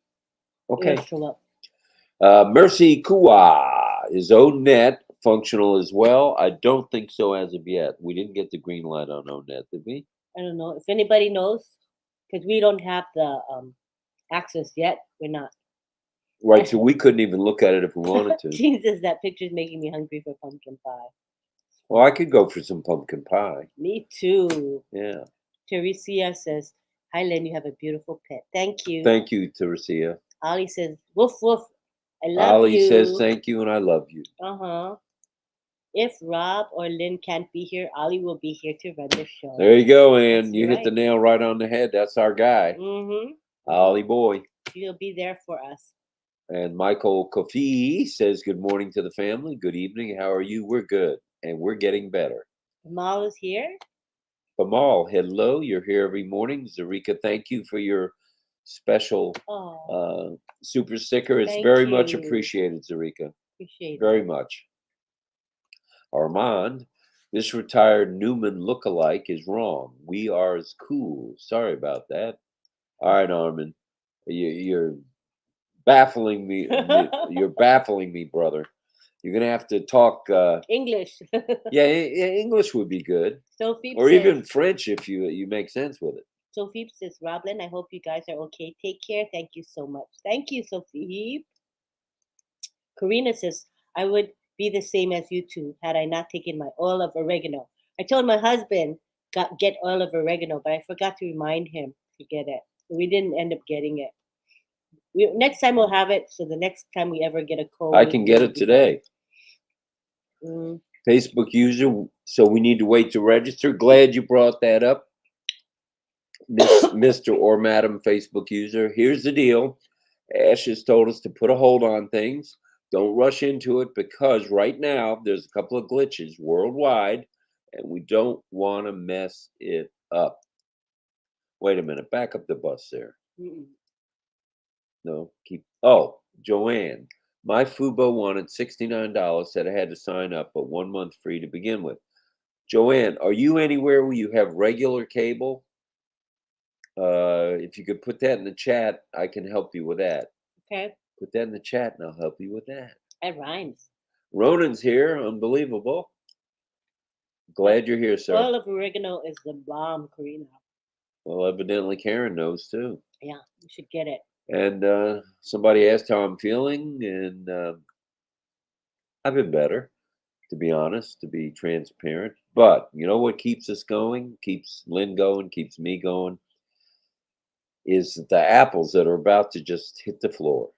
Okay. It'll show up. Mercy Kua is ONET functional as well? I don't think so as of yet. We didn't get the green light on ONET, did we? I don't know if anybody knows, because we don't have the access yet. We're not. Right, so we couldn't even look at it if we wanted to. Jesus, that picture's making me hungry for pumpkin pie. Well, I could go for some pumpkin pie. Me too. Yeah. Teresia says, "Hi, Lynn. You have a beautiful pet. Thank you." Thank you, Teresia. Ollie says, "Woof woof. I love Ollie you." says, "Thank you and I love you." If Rob or Lynn can't be here, Ollie will be here to run the show. There you go, Ann. That's You hit the right. nail right on the head. That's our guy. Ollie boy. He'll be there for us. And Michael Kofi says, "Good morning to the family. Good evening. How are you? We're good. And we're getting better." Kamal is here. Kamal, hello. You're here every morning. Zarika, thank you for your special super sticker. It's Thank very much you. appreciated, Zarika. Appreciate Very it. much. Armand, this retired Newman lookalike is wrong. We are as cool. Sorry about that. All right, Armand. You're baffling me. You're baffling me, brother. You're gonna have to talk English. yeah, English would be good, Sophie or says, even French if you make sense with it. Sophie says, "RobLynn, I hope you guys are okay. Take care. Thank you so much." Thank you, Sophie. Karina says, "I would be the same as you two had I not taken my oil of oregano. I told my husband get oil of oregano, but I forgot to remind him to get it. We didn't end up getting it. Next time we'll have it. So the next time we ever get a cold, I can get it today. fine. Facebook user, so we need to wait to register. Glad you brought that up, Mr. or Madam Facebook user. Here's the deal. Ash has told us to put a hold on things. Don't rush into it because right now there's a couple of glitches worldwide and we don't want to mess it up. Wait a minute. Back up the bus there. No, keep. Oh, Joanne. My Fubo wanted $69, said I had to sign up, but 1 month free to begin with. Joanne, are you anywhere where you have regular cable? If you could put that in the chat, I can help you with that. Okay. Put that in the chat and I'll help you with that. It rhymes. Ronan's here. Unbelievable. Glad you're here, sir. Oil of oregano is the bomb, Karina. Well, evidently Karen knows too. Yeah, you should get it. And somebody asked how I'm feeling, and I've been better, to be honest, to be transparent. But you know what keeps us going, keeps Lynn going, keeps me going, is the apples that are about to just hit the floor.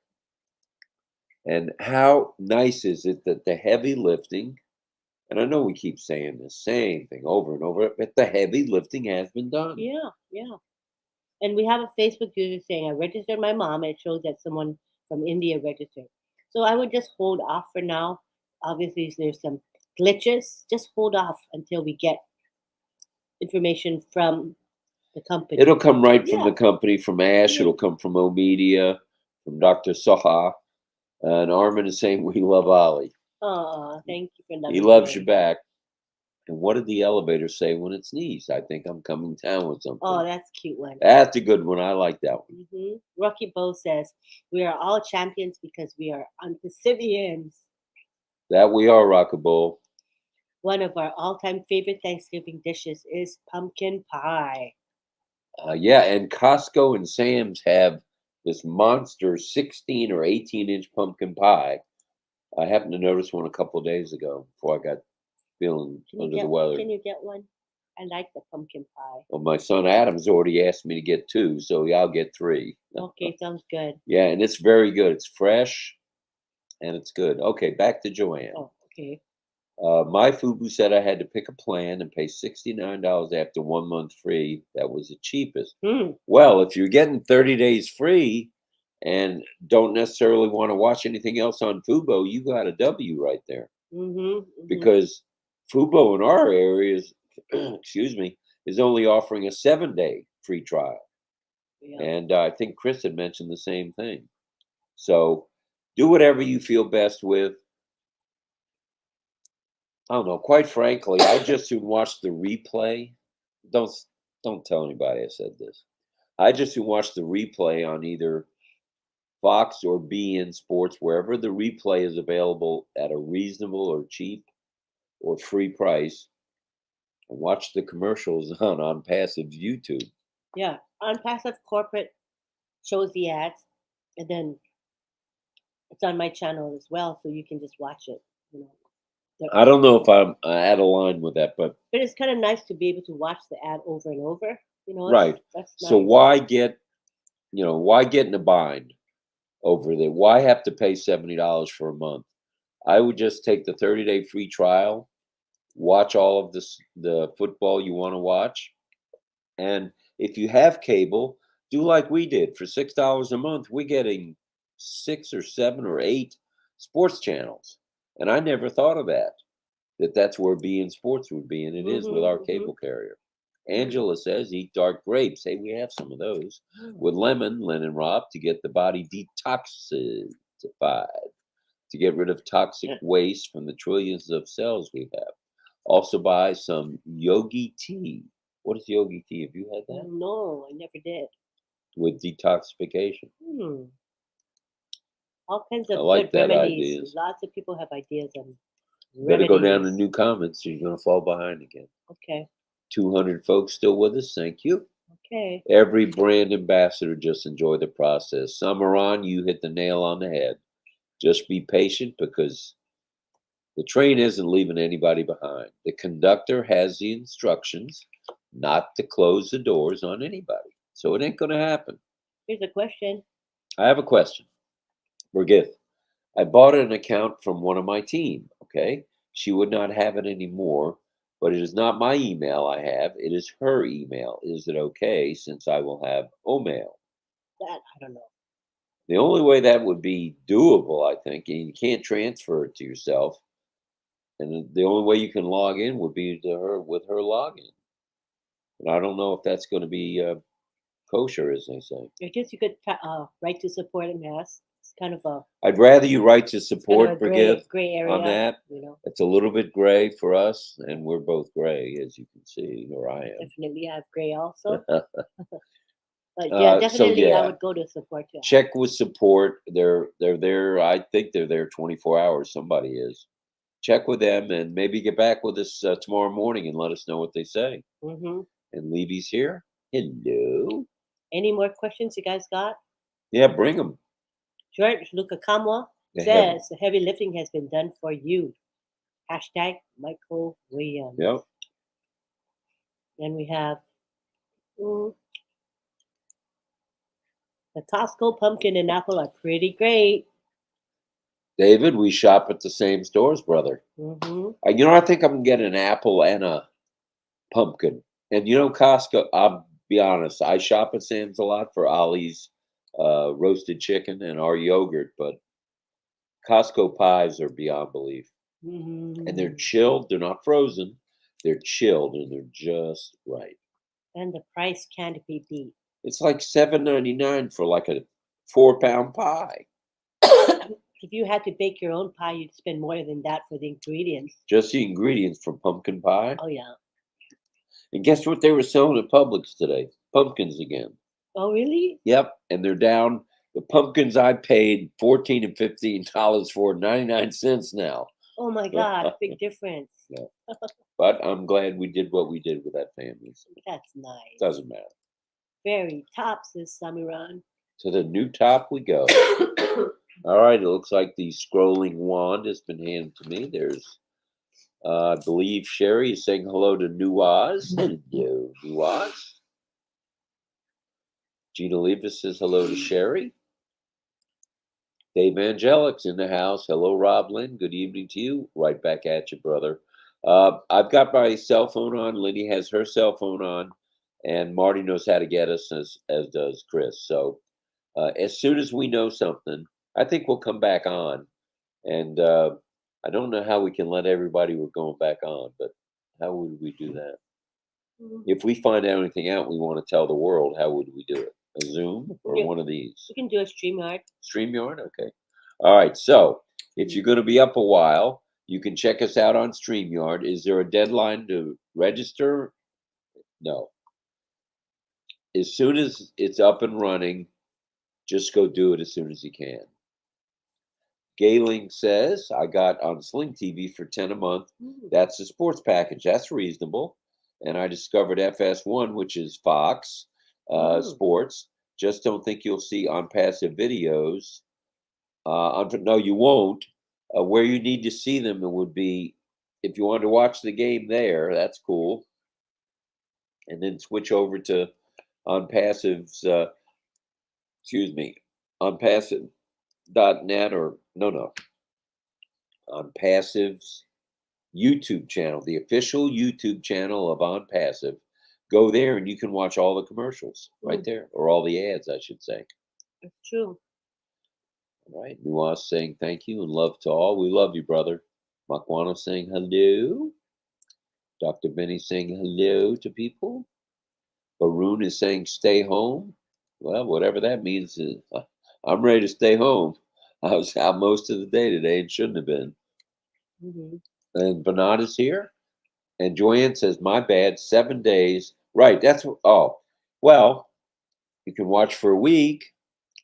And how nice is it that the heavy lifting, and I know we keep saying the same thing over and over, but the heavy lifting has been done. Yeah, yeah. And we have a Facebook user saying, "I registered my mom," and it shows that someone from India registered. So I would just hold off for now. Obviously, there's some glitches. Just hold off until we get information from the company. It'll come right from the company, from Ash. It'll come from O Media, from Dr. Soha. And Armin is saying, "We love Ollie." Oh, thank you for loving He loves me. you back. And what did the elevator say when it sneezed? I think I'm coming down with something. Oh, that's a cute one. That's a good one. I like that one. Rocky Bo says, "We are all champions because we are Amphibians." That we are, Rockable. One of our all-time favorite Thanksgiving dishes is pumpkin pie. Yeah, and Costco and Sam's have this monster 16 or 18-inch pumpkin pie. I happened to notice one a couple of days ago before I got feeling under the weather. Can you get one? I like the pumpkin pie. Well, my son Adam's already asked me to get 2, so I'll get 3. Okay, sounds good. Yeah, and it's very good. It's fresh, and it's good. Okay, back to Joanne. Oh, okay. My Fubu said I had to pick a plan and pay $69 after 1 month free. That was the cheapest. Well, if you're getting 30 days free and don't necessarily want to watch anything else on Fubo, you got a W right there. Because Fubo in our areas, excuse me, is only offering a 7-day free trial. Yeah. And I think Chris had mentioned the same thing. So do whatever you feel best with. I don't know. Quite frankly, I just soon watch the replay. Don't don't tell anybody I said this. I just soon watch the replay on either Fox or BN Sports, wherever the replay is available at a reasonable or cheap or free price, and watch the commercials on passive YouTube. Yeah. On passive corporate shows the ads, and then it's on my channel as well, so you can just watch it. You know, I don't know if I'm out of line with that, but but it's kind of nice to be able to watch the ad over and over. You know, right. That's So nice. why get why get in a bind over there? Why have to pay $70 for a month? I would just take the 30-day free trial, watch all of the football you want to watch, and if you have cable, do like we did. For $6 a month, we're getting 6 or 7 or 8 sports channels, and I never thought of that's where being sports would be, and it is with our cable carrier. Angela says eat dark grapes. Hey, we have some of those with lemon, Lynn and Rob, to get the body detoxified, to get rid of toxic waste from the trillions of cells we have. Also buy some yogi tea. What is yogi tea? Have you had that? No, I never did. With detoxification. All kinds I of like good that remedies. ideas. Lots of people have ideas on Better go down to remedies. new comments or you're going to fall behind again. Okay. 200 folks still with us. Thank you. Okay. Every brand ambassador, just enjoy the process. Samaran, you hit the nail on the head. Just be patient because the train isn't leaving anybody behind. The conductor has the instructions not to close the doors on anybody. So it ain't going to happen. Here's a question. I have a question. Forgive. I bought an account from one of my team. Okay. She would not have it anymore, but it is not my email I have. It is her email. Is it okay since I will have Omail? That I don't know. The only way that would be doable, I think, and you can't transfer it to yourself, and the only way you can log in would be to her with her login. And I don't know if that's going to be kosher, as they say. I guess you could write to support and ask. It's kind of a I'd rather you write to kind of support, a Brigitte, gray area on that. You know, It's a little bit gray for us, and we're both gray, as you can see, or I am. definitely have gray also. But yeah, definitely I would go to support to ask. Check with support. They're there. I think they're there 24 hours. Somebody is. Check with them and maybe get back with us tomorrow morning and let us know what they say. And Levy's here. Hello. Any more questions you guys got? Yeah, bring them. George Lukakamwa says the heavy lifting has been done for you. Hashtag Michael Williams. Yep. Then we have the Costco pumpkin and apple are pretty great. David, we shop at the same stores, brother. I think I'm getting an apple and a pumpkin. And Costco, I'll be honest, I shop at Sam's a lot for Ollie's roasted chicken and our yogurt, but Costco pies are beyond belief. And they're chilled. They're not frozen. They're chilled and they're just right. And the price can't be beat. It's like $7.99 for like a 4-pound pie. If you had to bake your own pie, you'd spend more than that for the ingredients. Just the ingredients for pumpkin pie. Oh yeah. And guess what they were selling at Publix today? Pumpkins again. Oh really? Yep. And they're down. The pumpkins I paid $14 and $15 for, 99 cents now. Oh my God, big difference. Yeah. But I'm glad we did what we did with that family. So that's nice. Doesn't matter. Very top, says Samiran. To the new top we go. All right, it looks like the scrolling wand has been handed to me. There's, I believe Sherry is saying hello to Nuaz. Hello, Nuaz. Gina Levis says hello to Sherry. Dave Angelic's in the house. Hello, RobLynn. Good evening to you. Right back at you, brother. I've got my cell phone on. Lindy has her cell phone on. And Marty knows how to get us, as does Chris. So As soon as we know something, I think we'll come back on. And I don't know how we can let everybody we're going back on, but how would we do that? Mhm. If we find out anything out we want to tell the world, how would we do it? A Zoom or Yeah. one of these? We can do a StreamYard. StreamYard? Okay. All right. So if Mhm. you're going to be up a while, you can check us out on StreamYard. Is there a deadline to register? No. As soon as it's up and running, just go do it as soon as you can. Gayling says, I got on Sling TV for 10 a month. Mm. That's a sports package. That's reasonable. And I discovered FS1, which is Fox Mm. Sports. Just don't think you'll see on passive videos. No, you won't. Where you need to see them, it would be if you want to watch the game there, that's cool. And then switch over to on passives, excuse me, on passive.net or no, on passives YouTube channel, the official YouTube channel of On Passive. Go there and you can watch all the commercials right Mm. there, or all the ads, I should say. That's true. All right. Nuaz saying thank you and love to all. We love you, brother. Makwana saying hello. Dr. Benny saying hello to people. Baroon is saying stay home. Well, whatever that means, I'm ready to stay home. I was out most of the day today and shouldn't have been. Hmm. And Bernard is here. And Joanne says, my bad, 7 days. Right. That's what, oh, well, you can watch for a week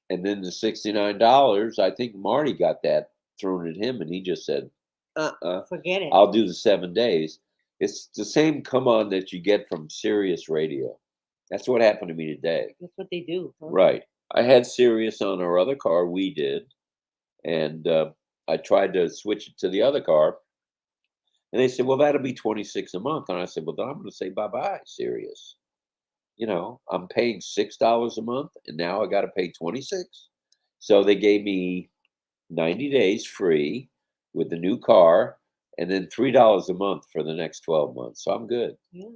and then the $69. I think Marty got that thrown at him and he just said, Forget it. I'll do the 7 days. It's the same come on that you get from Sirius Radio. That's what happened to me today. That's what they do. Huh? Right. I had Sirius on our other car. We did. And I tried to switch it to the other car. And they said, well, that'll be 26 a month. And I said, well, then I'm going to say bye-bye, Sirius. You know, I'm paying $6 a month and now I got to pay 26. So they gave me 90 days free with the new car and then $3 a month for the next 12 months. So I'm good Yeah.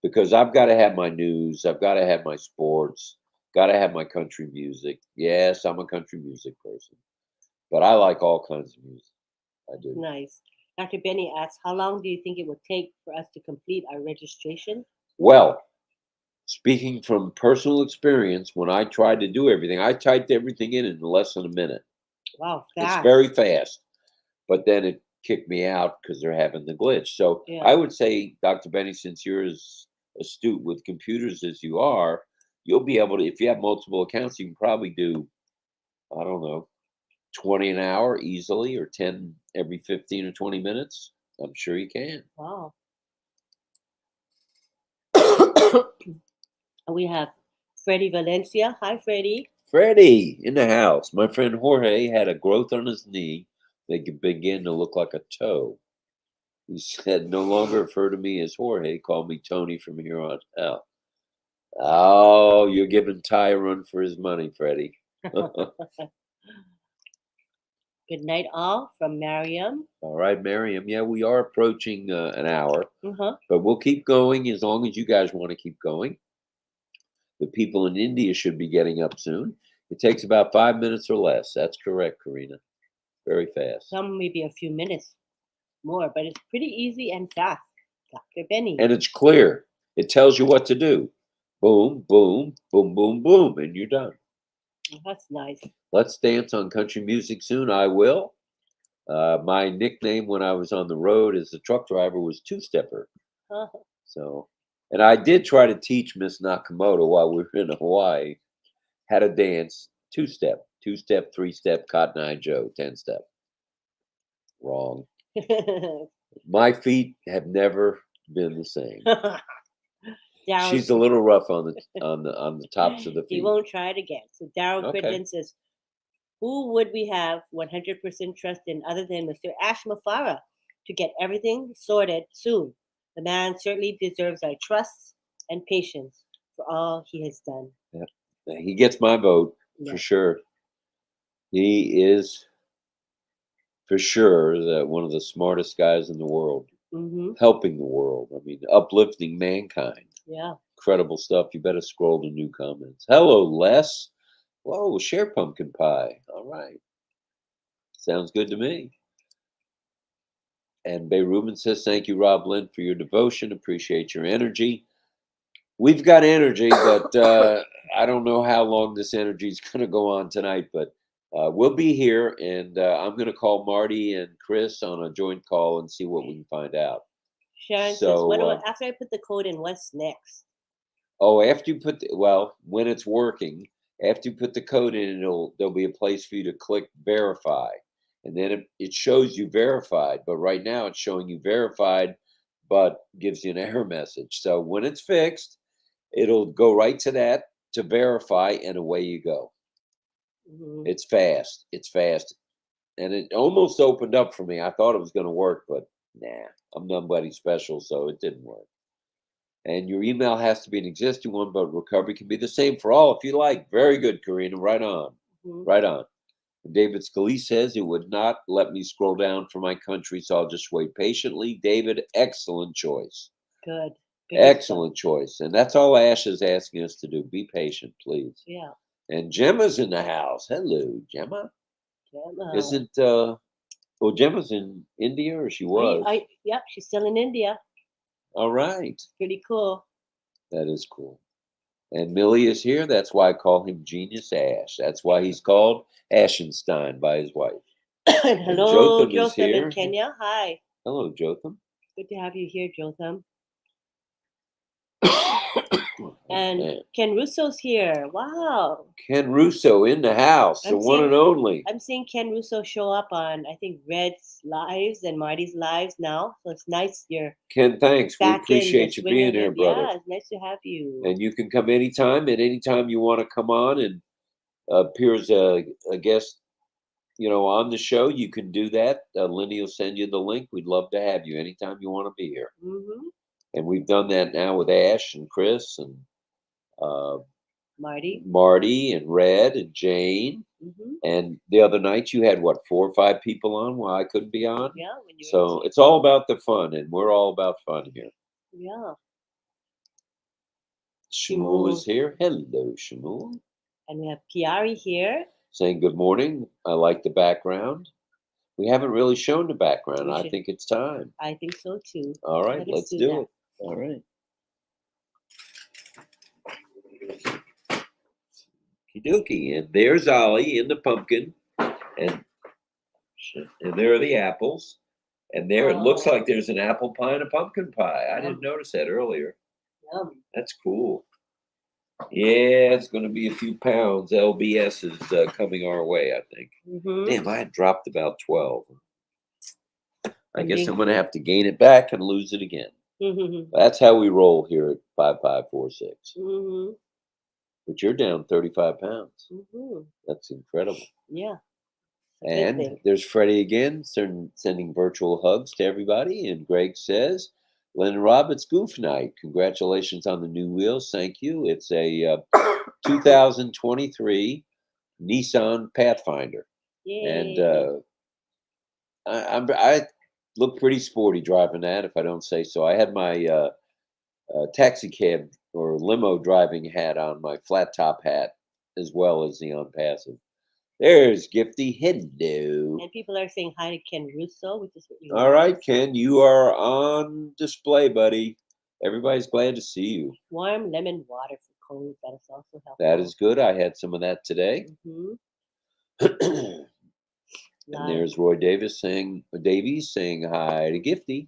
because I've got to have my news. I've got to have my sports, got to have my country music. Yes, I'm a country music person, but I like all kinds of music. I do. Nice. Dr. Benny asks, how long do you think it would take for us to complete our registration? Well, speaking from personal experience, when I tried to do everything, I typed everything in less than a minute. Wow, It's fast. very fast, but then it kicked me out because they're having the glitch. So Yeah. I would say, Dr. Benny, since you're as astute with computers as you are, you'll be able to, if you have multiple accounts, you can probably do, I don't know, 20 an hour easily or 10 every 15 or 20 minutes. I'm sure you can. Wow. We have Freddie Valencia. Hi, Freddie. Freddie in the house. My friend Jorge had a growth on his knee that began to look like a toe. He said, no longer refer to me as Jorge, call me Tony from here on out. Oh, you're giving Ty a run for his money, Freddie. Good night, all, from Mariam. All right, Miriam. Yeah, we are approaching an hour, Uh-huh. but we'll keep going as long as you guys want to keep going. The people in India should be getting up soon. It takes about 5 minutes or less. That's correct, Karina. Very fast. Some maybe a few minutes more, but it's pretty easy and fast. Dr. Benny. And it's clear. It tells you what to do. Boom, boom, boom, boom, boom, and you're done. That's nice. Let's dance on country music soon. I will. My nickname when I was on the road as a truck driver was Two Stepper. Uh-huh. So, and I did try to teach Miss Nakamoto while we were in Hawaii how to dance two step, 3 step, Cotton Eye Joe, 10 step. Wrong. My feet have never been the same. Darryl, She's a little rough on the tops of the he feet. won't try it again. So Darryl Okay. Cridlin says, who would we have 100% trust in other than Mr. Ash Mafara to get everything sorted soon? The man certainly deserves our trust and patience for all he has done. Yeah. He gets my vote Yeah. for sure. He is for sure one of the smartest guys in the world, Mm-hmm. helping the world. I mean, uplifting mankind. Yeah. Incredible stuff. You better scroll to new comments. Hello, Les. Whoa, share pumpkin pie. All right. Sounds good to me. And Bay Rubin says, thank you, RobLynn, for your devotion. Appreciate your energy. We've got energy, but I don't know how long this energy is going to go on tonight, but we'll be here, and I'm going to call Marty and Chris on a joint call and see what we can find out. Sharon says, So, "What do after I put the code in? What's next?" Oh, after you put when it's working, after you put the code in, there'll be a place for you to click verify, and then it shows you verified. But right now, it's showing you verified, but gives you an error message. So when it's fixed, it'll go right to that to verify, and away you go. Mm-hmm. It's fast. It's fast, and it almost opened up for me. I thought it was going to work, but nah, I'm nobody special, so it didn't work. And your email has to be an existing one, but recovery can be the same for all if you like. Very good, Karina. Right on. Mm-hmm. Right on. And David Scalise says it would not let me scroll down for my country, so I'll just wait patiently. David, excellent choice. Good. Excellent choice. And that's all Ash is asking us to do. Be patient, please. Yeah. And Gemma's in the house. Hello, Gemma. Gemma. Isn't well, Gemma's in India, or she was? Yep, she's still in India. All right. Pretty cool. That is cool. And Millie is here. That's why I call him Genius Ash. That's why he's called Ashenstein by his wife. And hello, Jotham in Kenya. Hi. Hello, Jotham. Good to have you here, Jotham. And Ken Russo's here. Wow. Ken Russo in the house, the one and only. I'm seeing Ken Russo show up on, I think, Red's lives and Marty's lives now. So it's nice you're Ken, thanks. We appreciate you being here, brother. Yeah, it's nice to have you. And you can come anytime, and anytime you want to come on and appear as a guest, on the show, you can do that. Lindy will send you the link. We'd love to have you anytime you want to be here. Mm-hmm. And we've done that now with Ash and Chris and Marty and Red and Jane. Mm-hmm. And the other night you had 4 or 5 people on while I couldn't be on? Yeah. So it's all about the fun, and we're all about fun here. Yeah. Shmuel is here. Hello, Shmuel. And we have Kiari here. Saying good morning. I like the background. We haven't really shown the background. I think it's time. I think so too. All right, let's do it. All right. Okey-dokey. And there's Ollie in the pumpkin. And there are the apples. And there it looks like there's an apple pie and a pumpkin pie. I didn't notice that earlier. Yum. That's cool. Yeah, it's going to be a few pounds. LBS is coming our way, I think. Mm-hmm. Damn, I had dropped about 12. I guess I'm going to have to gain it back and lose it again. Mm-hmm. That's how we roll here at 5546. Mm-hmm. But you're down 35 pounds. Mm-hmm. That's incredible. Yeah. And there's Freddie again, sending virtual hugs to everybody. And Greg says, Len and Rob, it's Goof Night. Congratulations on the new wheels. Thank you. It's a 2023 Nissan Pathfinder. Yay. And I look pretty sporty driving that, if I don't say so. I had my taxi cab or limo driving hat on, my flat top hat, as well as the on passive. There's Gifty. Hello. And people are saying hi to Ken Russo, which is what you All right, Ken, you are on display, buddy. Everybody's glad to see you. Warm lemon water for cold. That is also helpful. That is good. I had some of that today. Mm-hmm. And there's Roy Davies saying hi to Gifty.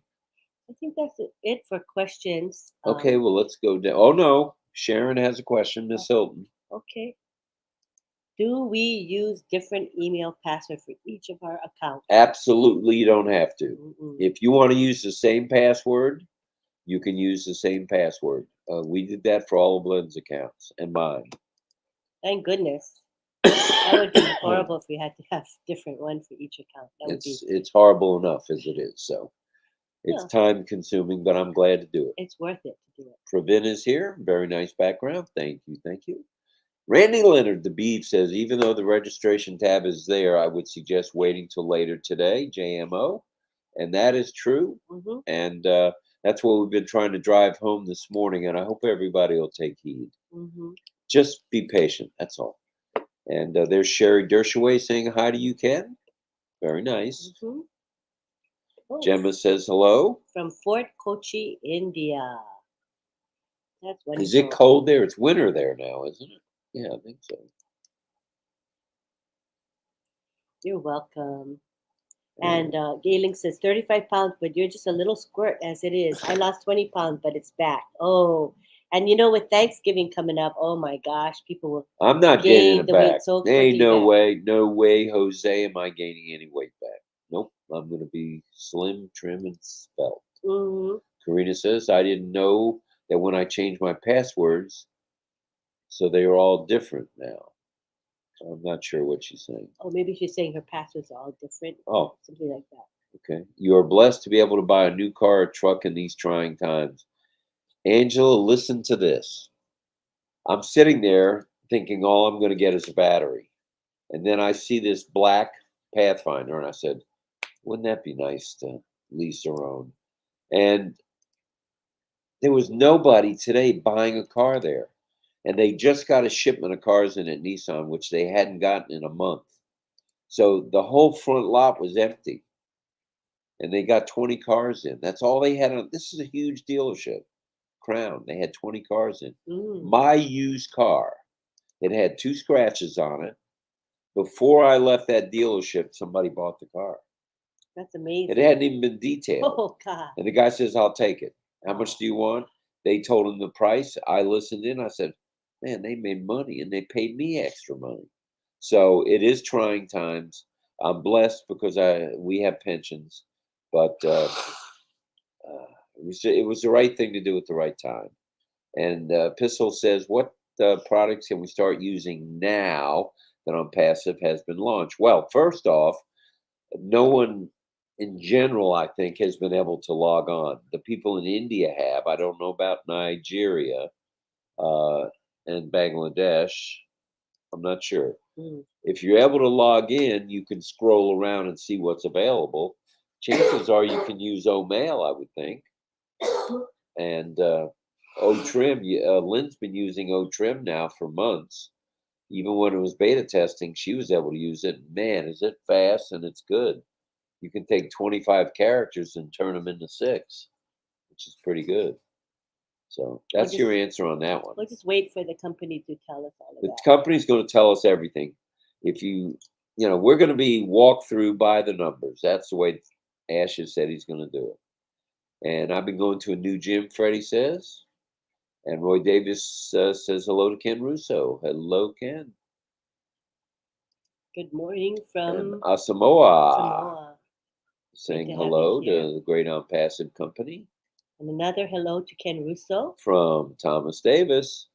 I think that's it for questions. Okay, well, let's go down. Oh, no. Sharon has a question, Miss Hilton. Okay. Do we use different email password for each of our accounts? Absolutely, you don't have to. Mm-mm. If you want to use the same password, you can use the same password. We did that for all of Lynn's accounts and mine. Thank goodness. That would be horrible if we had to have different one for each account. It's horrible enough as it is. So it's time consuming, but I'm glad to do it. It's worth it to do it. Pravin is here. Very nice background. Thank you. Thank you. Randy Leonard, the Beef, says, even though the registration tab is there, I would suggest waiting till later today, JMO. And that is true. Mm-hmm. And that's what we've been trying to drive home this morning. And I hope everybody will take heed. Mm-hmm. Just be patient. That's all. And there's Sherry Dershaway saying hi to you, Ken. Very nice. Mm-hmm. Oh, Gemma says hello. from Fort Kochi, India. That's wonderful. Is it cold there? It's winter there now, isn't it? Yeah, I think so. You're welcome. And Gayling says 35 pounds, but you're just a little squirt as it is. I lost 20 pounds, but it's back. Oh, and with Thanksgiving coming up, oh my gosh, people will I'm not gain gaining it the weight back. so There ain't quickly no back. way, no way, Jose, am I gaining any weight back. Nope, I'm going to be slim, trim, and svelte. Mm-hmm. Karina says, I didn't know that when I changed my passwords, so they are all different now. I'm not sure what she's saying. Oh, maybe she's saying her passwords are all different. Oh, something like that. okay. You are blessed to be able to buy a new car or truck in these trying times. Angela, listen to this. I'm sitting there thinking all I'm going to get is a battery. And then I see this black Pathfinder, and I said, wouldn't that be nice to lease our own? And there was nobody today buying a car there. And they just got a shipment of cars in at Nissan, which they hadn't gotten in a month. So the whole front lot was empty. And they got 20 cars in. That's all they had on. This is a huge dealership. Crown. They had 20 cars in. My used car, it had 2 scratches on it. Before I left that dealership, somebody bought the car. That's amazing. It hadn't even been detailed. Oh, God. And the guy says, I'll take it. How much do you want? They told him the price. I listened in. I said, man, they made money and they paid me extra money. So it is trying times. I'm blessed because we have pensions, but it was the right thing to do at the right time. And Pistol says, what products can we start using now that on passive has been launched? Well, first off, no one in general, I think, has been able to log on. The people in India have. I don't know about Nigeria and Bangladesh. I'm not sure. If you're able to log in, you can scroll around and see what's available. Chances are you can use Mail, I would think. And O-Trim, Lynn's been O-Trim now for months. Even when it was beta testing, she was able to use it. Man, is it fast and it's good. You can take 25 characters and turn them into 6, which is pretty good. So that's your answer on that one. We'll just wait for the company to tell us all of The that. company's going to tell us everything. If we're going to be walked through by the numbers. That's the way Ash has said he's going to do it. And I've been going to a new gym, Freddie says. And Roy Davis says hello to Ken Russo. Hello, Ken. Good morning from Samoa. Samoa. Saying hello to the Great On Passive Company. And another hello to Ken Russo. From Thomas Davis.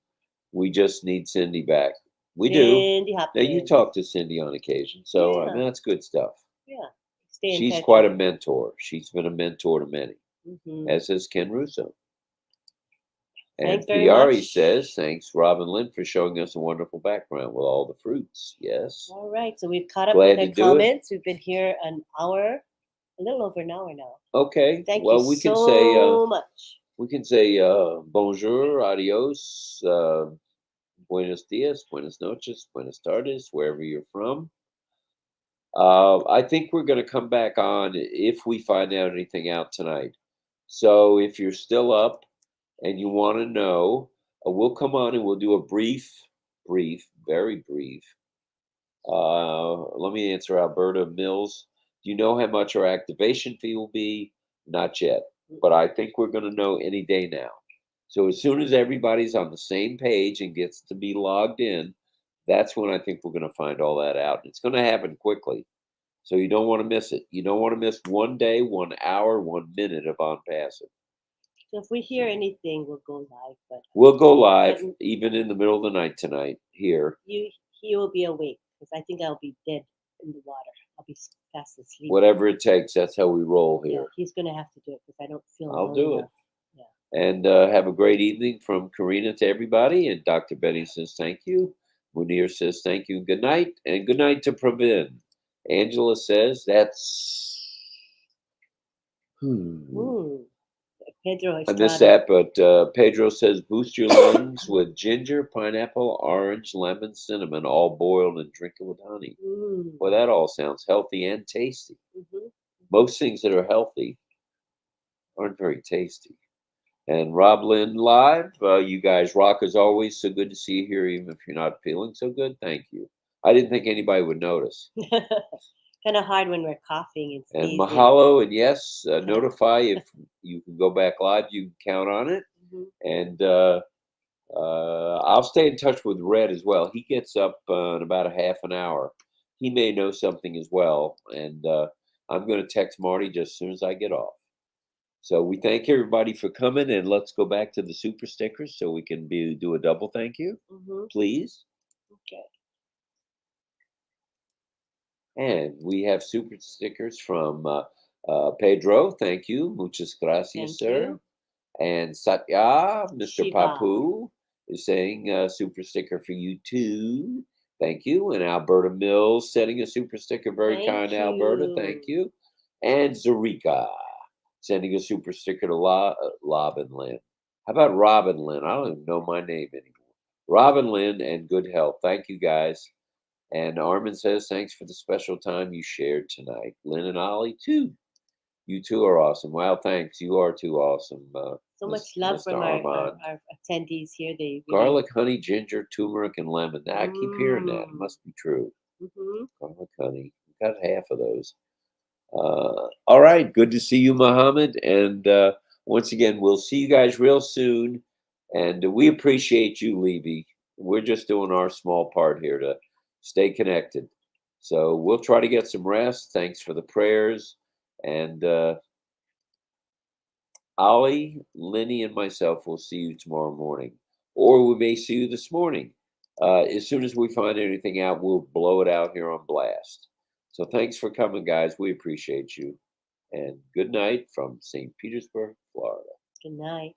We just need Cindy back. We Cindy do. Hopkins. Now, you talk to Cindy on occasion. So, I mean, that's good stuff. Yeah. She's quite a mentor. She's been a mentor to many, as is Ken Russo. And Piari says, thanks, RobLynn Live, for showing us a wonderful background with all the fruits. Yes. All right. So we've caught up with the comments. We've been here an hour, a little over an hour now. Okay. Thank you we can so say, much. We can say bonjour, adios, buenos dias, buenas noches, buenas tardes, wherever you're from. I think we're going to come back on if we find out anything out tonight. So if you're still up and you want to know, we'll come on and we'll do a brief, very brief. Let me answer Alberta Mills. Do you know how much our activation fee will be? Not yet, but I think we're going to know any day now. So as soon as everybody's on the same page and gets to be logged in, that's when I think we're going to find all that out. It's going to happen quickly. So you don't want to miss it. You don't want to miss 1 day, 1 hour, 1 minute of On Passive. So if we hear anything, we'll go live. But we'll go live even in the middle of the night tonight here. He will be awake because I think I'll be dead in the water. I'll be fast asleep. Whatever it takes, that's how we roll here. Yeah, he's going to have to do it because I don't feel I'll do enough. it. Yeah. And have a great evening from Karina to everybody. And Dr. Betty says thank you. Munir says thank you. Good night. And good night to Pravin. Angela says that's... Pedro I missed Estrada. that, but Pedro says boost your lungs with ginger, pineapple, orange, lemon, cinnamon, all boiled and drink it with honey. Well, that all sounds healthy and tasty. Mm-hmm. Most things that are healthy aren't very tasty. And RobLynn Live, you guys rock as always. So good to see you here, even if you're not feeling so good. Thank you. I didn't think anybody would notice. Kind of hard when we're coughing and And sneezing. mahalo, and yes, notify if you can go back live. You can count on it. Mhm. And I'll stay in touch with Red as well. He gets up in about a half an hour. He may know something as well. And I'm going to text Marty just as soon as I get off. So we thank everybody for coming, and let's go back to the super stickers so we can do a double thank you, Mhm. please. Okay. And we have super stickers from Pedro. Thank you. Muchas gracias, Thank sir. you. And Satya, Mr. Shiva. Papu, is saying super sticker for you too. Thank you. And Alberta Mills sending a super sticker. Very Thank kind, Alberta. Thank you. you. And Zarika sending a super sticker to Robin Lynn. How about Robin Lynn? I don't even know my name anymore. Robin Lynn and good health. Thank you guys. And Armin says, thanks for the special time you shared tonight. Lynn and Ollie, too. You two are awesome. Wow, thanks. You are too awesome. So much love Mr. from Armand. our attendees here. They really. Garlic, honey, ginger, turmeric, and lemon. Now, I keep hearing that. It must be true. Mm-hmm. Garlic, honey. Got half of those. All right. Good to see you, Mohammed. And once again, we'll see you guys real soon. And we appreciate you, Levy. We're just doing our small part here to stay connected. So we'll try to get some rest. Thanks for the prayers. And Ollie, Lenny, and myself will see you tomorrow morning. Or we may see you this morning. As soon as we find anything out, we'll blow it out here on blast. So thanks for coming, guys. We appreciate you. And good night from St. Petersburg, Florida. Good night.